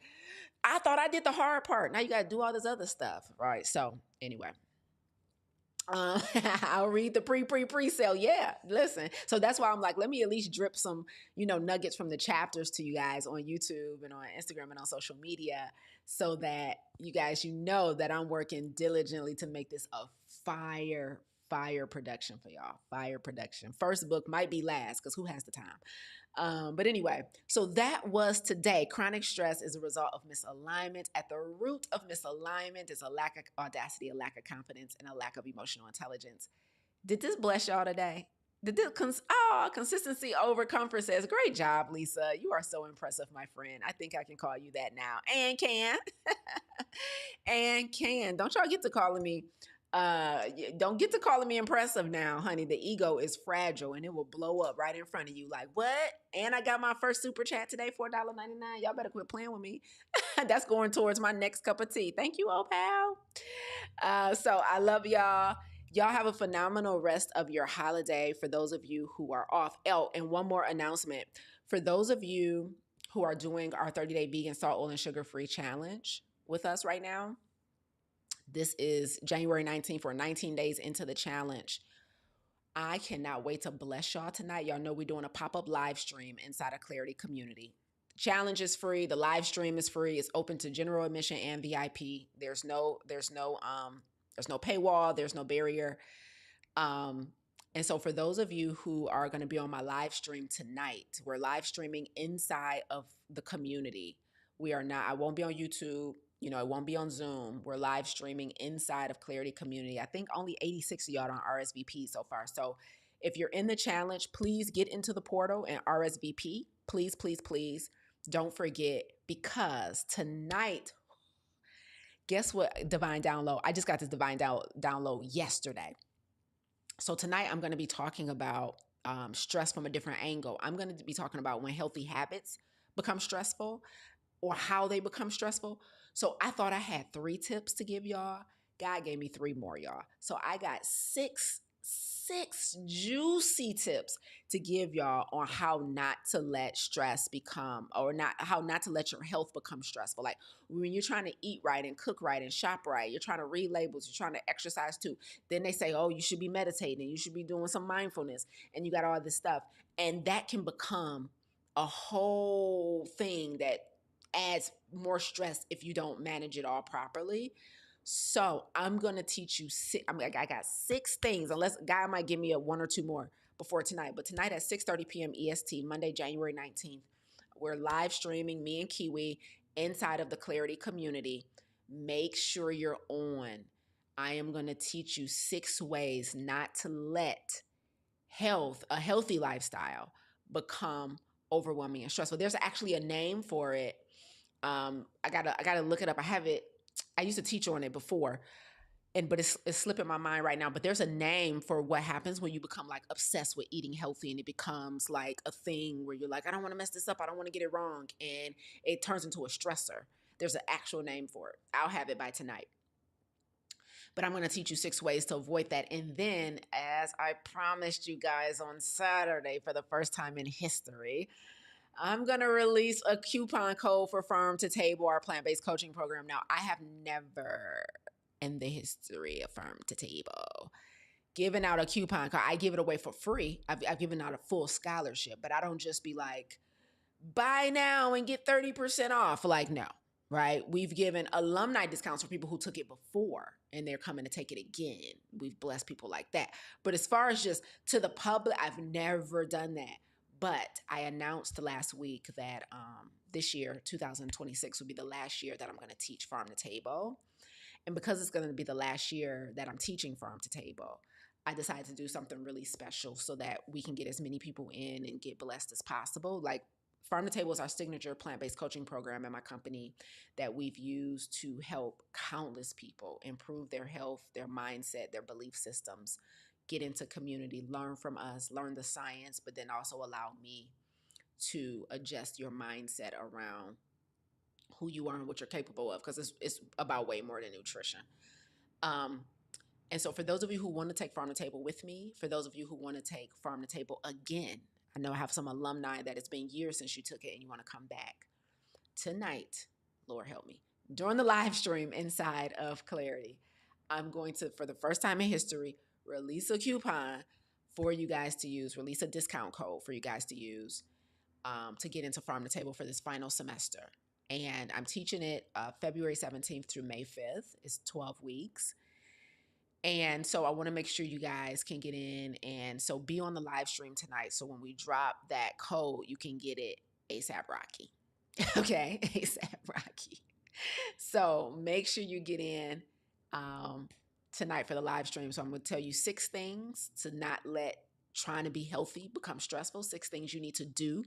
I thought I did the hard part. Now you got to do all this other stuff, right? So anyway. I'll read the pre-sale. Yeah, listen. So that's why I'm like, let me at least drip some, nuggets from the chapters to you guys on YouTube and on Instagram and on social media, so that you guys, that I'm working diligently to make this a fire production for y'all. Fire production. First book might be last, because who has the time? But anyway, so that was today. Chronic stress is a result of misalignment. At the root of misalignment is a lack of audacity, a lack of confidence, and a lack of emotional intelligence. Did this bless y'all today? Consistency over comfort says, great job, Lisa. You are so impressive, my friend. I think I can call you that now. And can. And can. Don't y'all get to calling me don't get to calling me impressive now, honey. The ego is fragile and it will blow up right in front of you. Like, what? And I got my first super chat today, $4.99. Y'all better quit playing with me. That's going towards my next cup of tea. Thank you, old pal. So I love y'all. Y'all have a phenomenal rest of your holiday for those of you who are off. Oh, and one more announcement. For those of you who are doing our 30-day vegan, salt, oil, and sugar-free challenge with us right now, this is January 19th. For 19 days into the challenge. I cannot wait to bless y'all tonight. Y'all know we're doing a pop-up live stream inside of Clarity Community. The challenge is free. The live stream is free. It's open to general admission and VIP. There's no paywall. There's no barrier. And so for those of you who are going to be on my live stream tonight, we're live streaming inside of the community. I won't be on YouTube. It won't be on Zoom. We're live streaming inside of Clarity Community. I think only 86 of y'all on RSVP so far. So if you're in the challenge, please get into the portal and RSVP. Please, please, please don't forget, because tonight, Guess what? Divine download. I just got this divine download yesterday. So tonight I'm going to be talking about stress from a different angle. I'm going to be talking about when healthy habits become stressful or how they become stressful. So I thought I had 3 tips to give y'all. God gave me 3 more, y'all. So I got six juicy tips to give y'all on how not to let stress become, or not how not to let your health become stressful. Like when you're trying to eat right and cook right and shop right, you're trying to read labels, you're trying to exercise too. Then they say, oh, you should be meditating, you should be doing some mindfulness, and you got all this stuff. And that can become a whole thing that adds more stress if you don't manage it all properly. So I'm gonna teach you I got 6 things. Unless Guy might give me a 1 or 2 more before tonight. But tonight at 6:30 p.m. EST, Monday, January 19th, we're live streaming me and Kiwi inside of the Clarity community. Make sure you're on. I am gonna teach you 6 ways not to let a healthy lifestyle, become overwhelming and stressful. There's actually a name for it. I gotta look it up. I have it. I used to teach on it before, but it's slipping my mind right now. But there's a name for what happens when you become like obsessed with eating healthy, and it becomes like a thing where you're like, I don't want to mess this up. I don't want to get it wrong, and it turns into a stressor. There's an actual name for it. I'll have it by tonight. But I'm going to teach you 6 ways to avoid that. And then, as I promised you guys on Saturday, for the first time in history, I'm going to release a coupon code for Farm to Table, our plant-based coaching program. Now, I have never in the history of Farm to Table given out a coupon code. I give it away for free. I've given out a full scholarship, but I don't just be like, buy now and get 30% off. Like, no, right? We've given alumni discounts for people who took it before and they're coming to take it again. We've blessed people like that. But as far as just to the public, I've never done that. But I announced last week that this year, 2026, will be the last year that I'm going to teach Farm to Table. And because it's going to be the last year that I'm teaching Farm to Table, I decided to do something really special so that we can get as many people in and get blessed as possible. Like, Farm to Table is our signature plant-based coaching program at my company that we've used to help countless people improve their health, their mindset, their belief systems, get into community, learn from us, learn the science, but then also allow me to adjust your mindset around who you are and what you're capable of, because it's about way more than nutrition. And so for those of you who want to take Farm to Table with me, for those of you who want to take Farm to Table again, I know I have some alumni that it's been years since you took it and you want to come back. Tonight, Lord help me, during the live stream inside of Clarity, I'm going to, for the first time in history, release a coupon for you guys to use, release a discount code for you guys to use to get into Farm to Table for this final semester. And I'm teaching it February 17th through May 5th. It's 12 weeks. And so I want to make sure you guys can get in. And so be on the live stream tonight. So when we drop that code, you can get it ASAP Rocky. Okay, ASAP Rocky. So make sure you get in tonight for the live stream. So I'm going to tell you 6 things to not let trying to be healthy become stressful. 6 things you need to do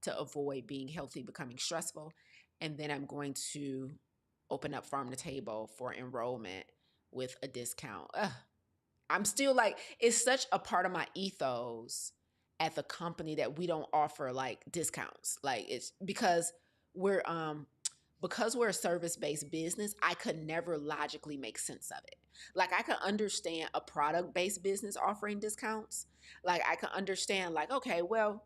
to avoid being healthy becoming stressful. And then I'm going to open up Farm to Table for enrollment with a discount. I'm still like, it's such a part of my ethos at the company that we don't offer like discounts. Like, it's because we're a service-based business, I could never logically make sense of it. Like, I could understand a product-based business offering discounts. Like, I could understand like, okay, well,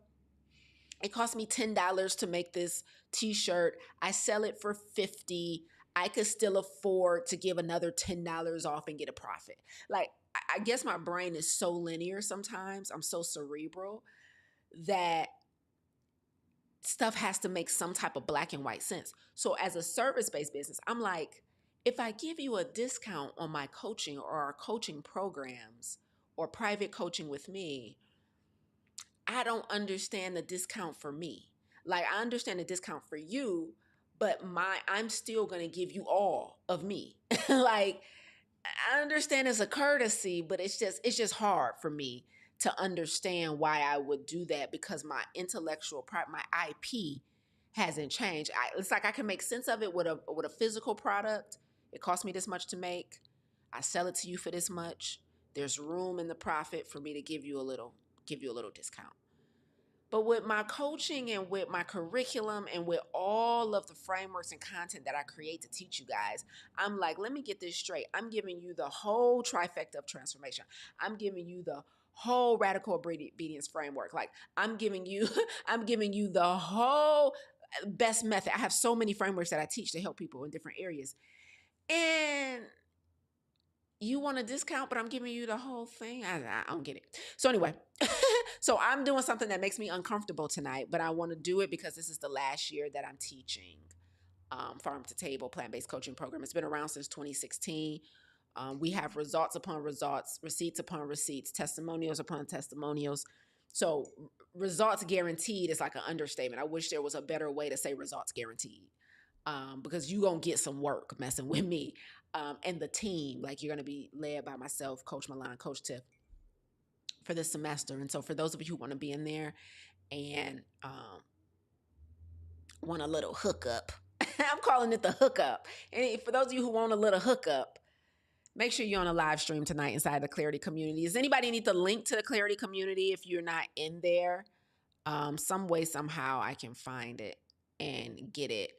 it cost me $10 to make this t-shirt. I sell it for $50. I could still afford to give another $10 off and get a profit. Like, I guess my brain is so linear sometimes. I'm so cerebral that stuff has to make some type of black and white sense. So as a service-based business, I'm like, if I give you a discount on my coaching or our coaching programs or private coaching with me, I don't understand the discount for me. Like, I understand the discount for you, but I'm still going to give you all of me. Like, I understand it's a courtesy, but it's just hard for me to understand why I would do that, because my my IP hasn't changed. It's like I can make sense of it with a physical product It cost me this much to make. I sell it to you for this much. There's room in the profit for me to give you a little discount. But with my coaching and with my curriculum and with all of the frameworks and content that I create to teach you guys, I'm like, let me get this straight. I'm giving you the whole trifecta of transformation. I'm giving you the whole radical obedience framework. Like I'm giving you, I'm giving you the whole best method. I have so many frameworks that I teach to help people in different areas. And you want a discount, but I'm giving you the whole thing. I don't get it. So anyway, so I'm doing something that makes me uncomfortable tonight, but I want to do it because this is the last year that I'm teaching Farm to Table plant-based coaching program. It's been around since 2016. We have results upon results, receipts upon receipts, testimonials upon testimonials. So results guaranteed is like an understatement. I wish there was a better way to say results guaranteed. Because you're going to get some work messing with me and the team. Like you're going to be led by myself, Coach Milan, Coach Tiff for this semester. And so for those of you who want to be in there and want a little hookup, I'm calling it the hookup. And for those of you who want a little hookup, make sure you're on a live stream tonight inside the Clarity community. Does anybody need the link to the Clarity community if you're not in there? Some way, somehow I can find it and get it.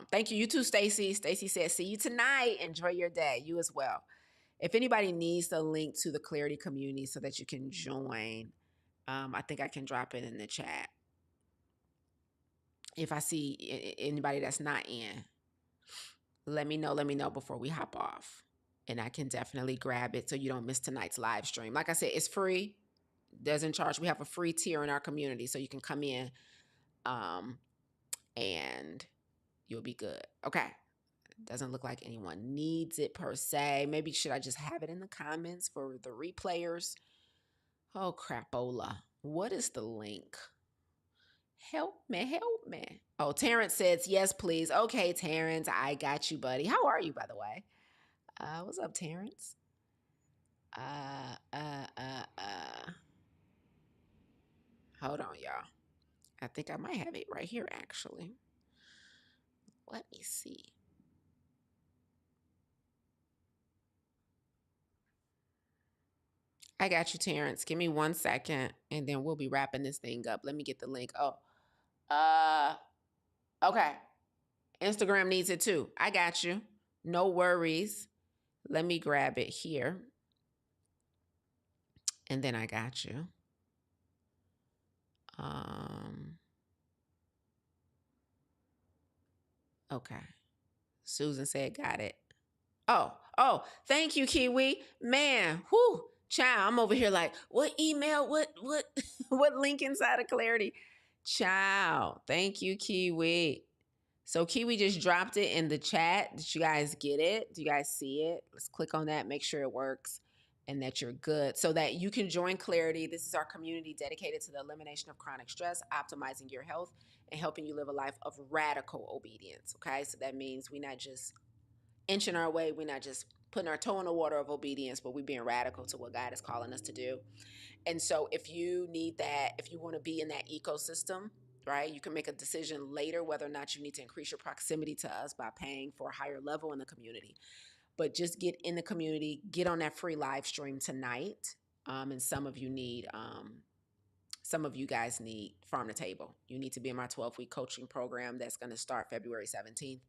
Thank you. You too, Stacy. Stacy said, see you tonight. Enjoy your day. You as well. If anybody needs the link to the Clarity community so that you can join, I think I can drop it in the chat. If I see anybody that's not in, let me know before we hop off. And I can definitely grab it so you don't miss tonight's live stream. Like I said, it's free. Doesn't charge. We have a free tier in our community so you can come in and you'll be good. Okay. Doesn't look like anyone needs it per se. Maybe should I just have it in the comments for the replayers? Oh, crapola. What is the link? Help me, help me. Oh, Terrence says, yes, please. Okay, Terrence, I got you, buddy. How are you, by the way? What's up, Terrence? Hold on, y'all. I think I might have it right here, actually. Let me see. I got you, Terrence. Give me 1 second, and then we'll be wrapping this thing up. Let me get the link. Oh, okay. Instagram needs it too. I got you. No worries. Let me grab it here. And then I got you. Okay. Susan said, got it. Oh, thank you, Kiwi. Man, whoo, child, I'm over here like, what email, what, what link inside of Clarity? Child, thank you, Kiwi. So Kiwi just dropped it in the chat. Did you guys get it? Do you guys see it? Let's click on that, make sure it works and that you're good so that you can join Clarity. This is our community dedicated to the elimination of chronic stress, optimizing your health, and helping you live a life of radical obedience, okay? So that means we're not just inching our way. We're not just putting our toe in the water of obedience, but we're being radical to what God is calling us to do. And so if you need that, if you want to be in that ecosystem, right, you can make a decision later whether or not you need to increase your proximity to us by paying for a higher level in the community. But just get in the community, get on that free live stream tonight. And some of you guys need Farm to Table. You need to be in my 12-week coaching program that's going to start February 17th.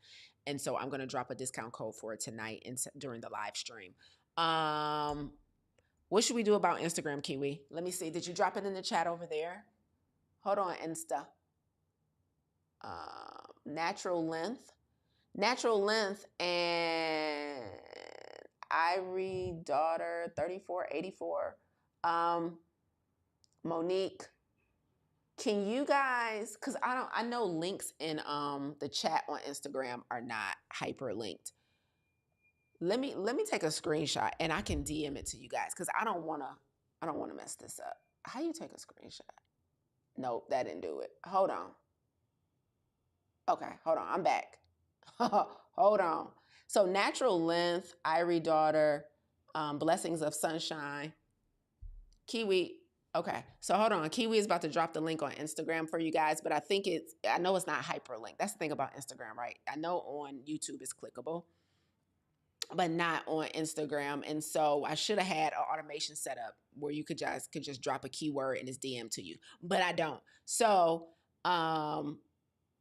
And so I'm going to drop a discount code for it tonight during the live stream. What should we do about Instagram, Kiwi? Let me see. Did you drop it in the chat over there? Hold on, Insta. Natural length and Irie daughter 3484. Monique, can you guys, because I know links in the chat on Instagram are not hyperlinked. Let me take a screenshot and I can DM it to you guys because I don't wanna mess this up. How you take a screenshot? Nope, that didn't do it. Hold on. Okay, hold on. I'm back. Hold on. So natural length, Irie daughter, blessings of sunshine, Kiwi. Okay, so hold on. Kiwi is about to drop the link on Instagram for you guys, but I know it's not hyperlinked. That's the thing about Instagram, right? I know on YouTube it's clickable. but not on Instagram. And so I should have had an automation set up where you could just drop a keyword and it's DM to you, but I don't. So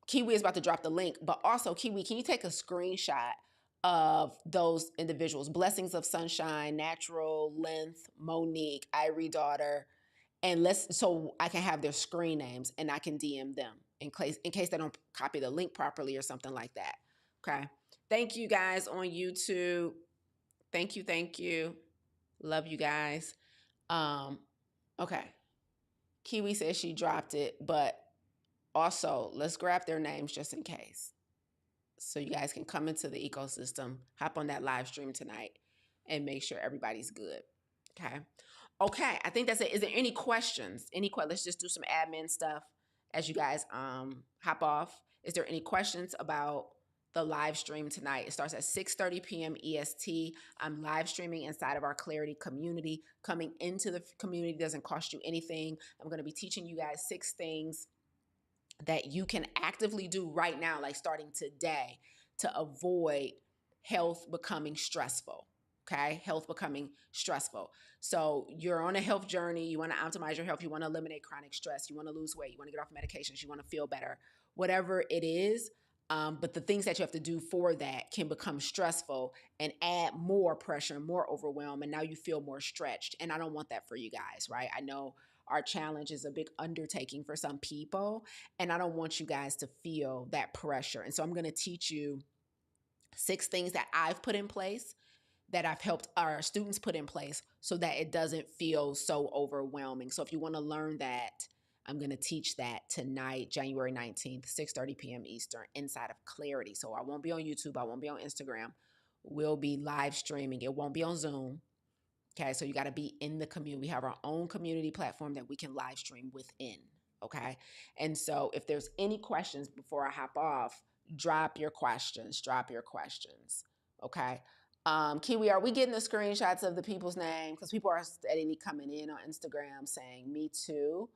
Kiwi is about to drop the link, but also Kiwi, can you take a screenshot of those individuals? Blessings of Sunshine, Natural, Length, Monique, Irie Daughter, and so I can have their screen names and I can DM them in case they don't copy the link properly or something like that. Okay. Thank you guys on YouTube. Thank you, thank you. Love you guys. Okay. Kiwi says she dropped it, but also let's grab their names just in case. So you guys can come into the ecosystem, hop on that live stream tonight, and make sure everybody's good. Okay. Okay, I think that's it. Is there any questions? Let's just do some admin stuff as you guys hop off. Is there any questions about the live stream tonight? It starts at 6:30 p.m. EST. I'm live streaming inside of our Clarity community. Coming into the community doesn't cost you anything. I'm going to be teaching you guys 6 things that you can actively do right now, like starting today, to avoid health becoming stressful. Okay, health becoming stressful. So you're on a health journey. You want to optimize your health. You want to eliminate chronic stress. You want to lose weight. You want to get off medications. You want to feel better. Whatever it is, but the things that you have to do for that can become stressful and add more pressure, more overwhelm, and now you feel more stretched. And I don't want that for you guys, right? I know our challenge is a big undertaking for some people, and I don't want you guys to feel that pressure. And so I'm going to teach you 6 things that I've put in place, that I've helped our students put in place so that it doesn't feel so overwhelming. So if you want to learn that, I'm going to teach that tonight, January 19th, 6:30 p.m. Eastern, inside of Clarity. So I won't be on YouTube. I won't be on Instagram. We'll be live streaming. It won't be on Zoom. Okay, so you got to be in the community. We have our own community platform that we can live stream within. Okay, and so if there's any questions before I hop off, drop your questions. Drop your questions. Okay. Kiwi, are we getting the screenshots of the people's name? Because people are steadily coming in on Instagram saying, me too.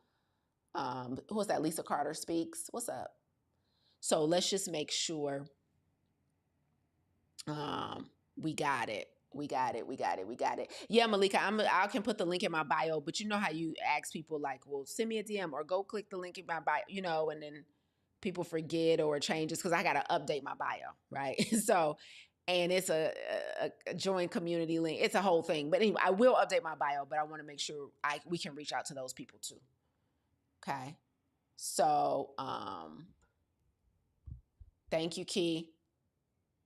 Who was that? Lisa Carter Speaks. What's up? So let's just make sure we got it. We got it. We got it. We got it. Yeah, Malika, I can put the link in my bio, but you know how you ask people like, well, send me a DM or go click the link in my bio, and then people forget or it changes because I got to update my bio, right? So, and it's a join community link. It's a whole thing. But anyway, I will update my bio, but I want to make sure we can reach out to those people too. Okay. So, thank you, Key.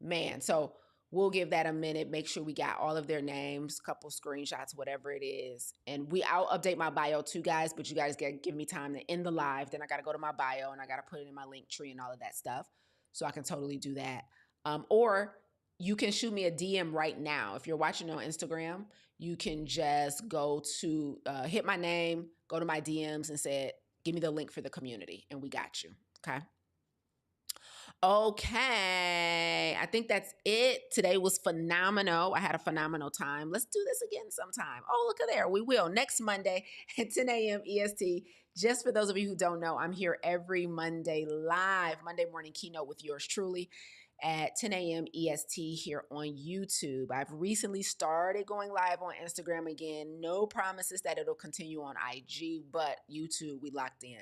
Man, so we'll give that a minute. Make sure we got all of their names, couple screenshots, whatever it is. And I'll update my bio too, guys, but you guys got to give me time to end the live. Then I got to go to my bio and I got to put it in my link tree and all of that stuff. So I can totally do that. Or you can shoot me a DM right now. If you're watching on Instagram, you can just go to hit my name, go to my DMs and say, give me the link for the community and we got you. Okay. Okay, I think that's it. Today was phenomenal. I had a phenomenal time. Let's do this again sometime. Oh, look at there. We will. Next Monday at 10 a.m. EST. Just for those of you who don't know, I'm here every Monday live, Monday Morning Keynote with yours truly at 10 a.m. EST here on YouTube. I've recently started going live on Instagram again. No promises that it'll continue on IG, but YouTube, we locked in.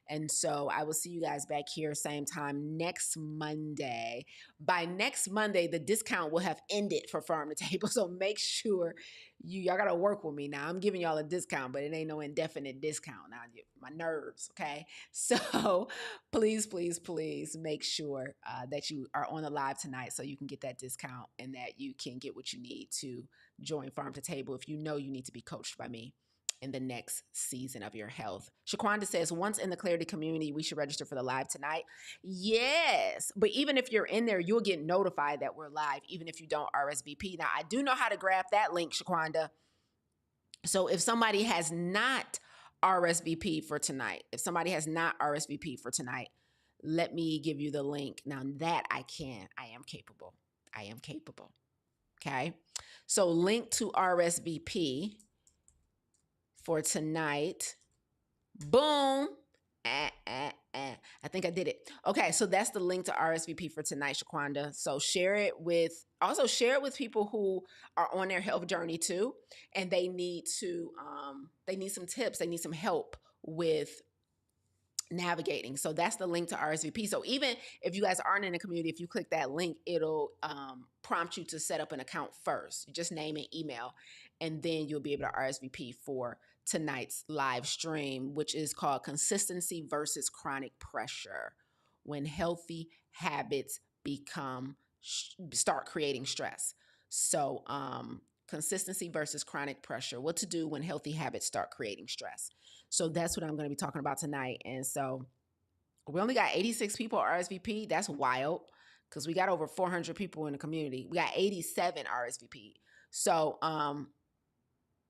And so I will see you guys back here same time next Monday. By next Monday, the discount will have ended for Farm to Table. So make sure y'all got to work with me now. I'm giving y'all a discount, but it ain't no indefinite discount. Now, my nerves, okay? So please, please, please make sure that you are on the live tonight so you can get that discount and that you can get what you need to join Farm to Table if you know you need to be coached by me in the next season of your health. Shaquanda says, once in the Clarity community, we should register for the live tonight. Yes, but even if you're in there, you'll get notified that we're live, even if you don't RSVP. Now, I do know how to grab that link, Shaquanda. So if somebody has not RSVP for tonight, let me give you the link. Now that I can, I am capable. Okay. So link to RSVP for tonight. Boom. I think I did it. Okay, so that's the link to RSVP for tonight, Shaquanda. So share it with people who are on their health journey too, and they need some tips, they need some help with navigating. So that's the link to RSVP. So even if you guys aren't in the community, if you click that link, it'll prompt you to set up an account first. You just name and email, and then you'll be able to RSVP for tonight's live stream, which is called Consistency versus Chronic Pressure, when healthy habits start creating stress. So consistency versus chronic pressure, what to do when healthy habits start creating stress. So that's what I'm going to be talking about tonight. And so we only got 86 people RSVP. That's wild because we got over 400 people in the community. We got 87 RSVP. So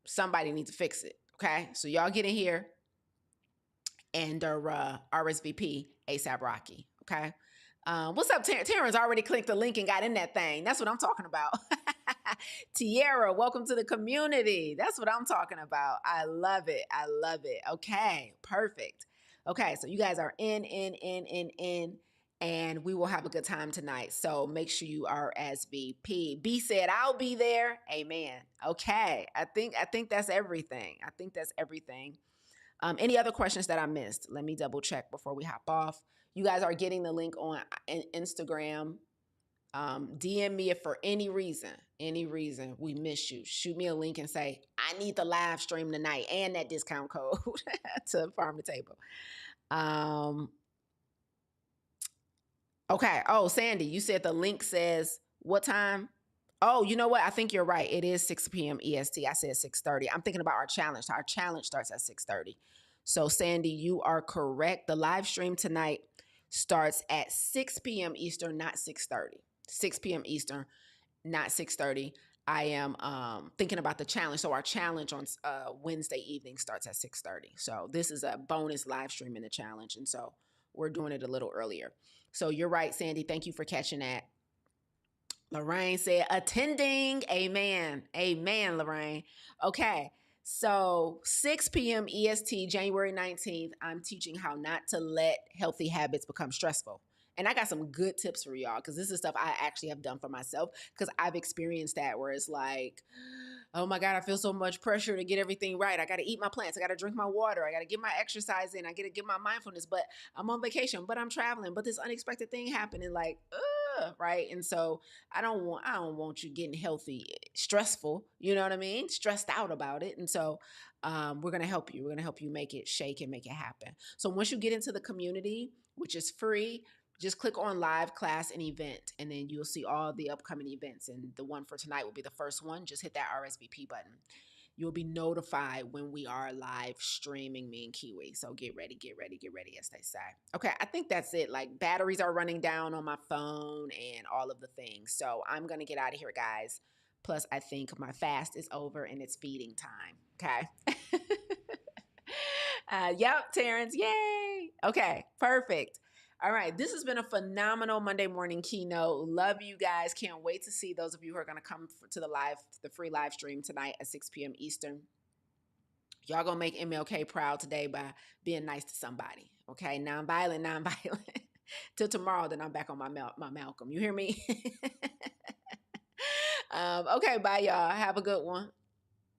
somebody needs to fix it. Okay. So y'all get in here and RSVP ASAP Rocky. Okay. What's up, Terrence? Already clicked the link and got in that thing. That's what I'm talking about. Tiara, welcome to the community. That's what I'm talking about. I love it. I love it. Okay, perfect. Okay, so you guys are in, and we will have a good time tonight. So make sure you RSVP. B said, I'll be there. Amen. Okay, I think that's everything. I think that's everything. Any other questions that I missed? Let me double check before we hop off. You guys are getting the link on Instagram. DM me if for any reason we miss you. Shoot me a link and say, I need the live stream tonight and that discount code to Farm to Table. Okay. Oh, Sandy, you said the link says what time? Oh, you know what? I think you're right. It is 6 p.m. EST. I said 6:30. I'm thinking about our challenge. Our challenge starts at 6:30. So, Sandy, you are correct. The live stream tonight starts at 6 p.m. Eastern, not 6:30. 6 p.m. Eastern, not 6:30. I am thinking about the challenge. So our challenge on Wednesday evening starts at 6:30. So this is a bonus live stream in the challenge. And so we're doing it a little earlier. So you're right, Sandy. Thank you for catching that. Lorraine said, attending. Amen. Amen, Lorraine. Okay. So 6 p.m. EST, January 19th, I'm teaching how not to let healthy habits become stressful. And I got some good tips for y'all because this is stuff I actually have done for myself because I've experienced that where it's like, oh my God, I feel so much pressure to get everything right. I got to eat my plants. I got to drink my water. I got to get my exercise in. I got to get my mindfulness, but I'm on vacation, but I'm traveling, but this unexpected thing happened and like, right. And so I don't want you getting healthy, stressful, you know what I mean? Stressed out about it. And so we're going to help you. We're going to help you make it shake and make it happen. So once you get into the community, which is free, just click on live class and event, and then you'll see all the upcoming events. And the one for tonight will be the first one. Just hit that RSVP button. You'll be notified when we are live streaming me and Kiwi. So get ready, as they say. Okay, I think that's it. Like batteries are running down on my phone and all of the things. So I'm going to get out of here, guys. Plus, I think my fast is over and it's feeding time. Okay. Yep, Terrence. Yay. Okay, perfect. All right, this has been a phenomenal Monday morning keynote. Love you guys. Can't wait to see those of you who are going to come to the free live stream tonight at 6 p.m. Eastern. Y'all gonna make MLK proud today by being nice to somebody. Okay, nonviolent. Till tomorrow, then I'm back on my Malcolm. You hear me? Okay, bye, y'all. Have a good one.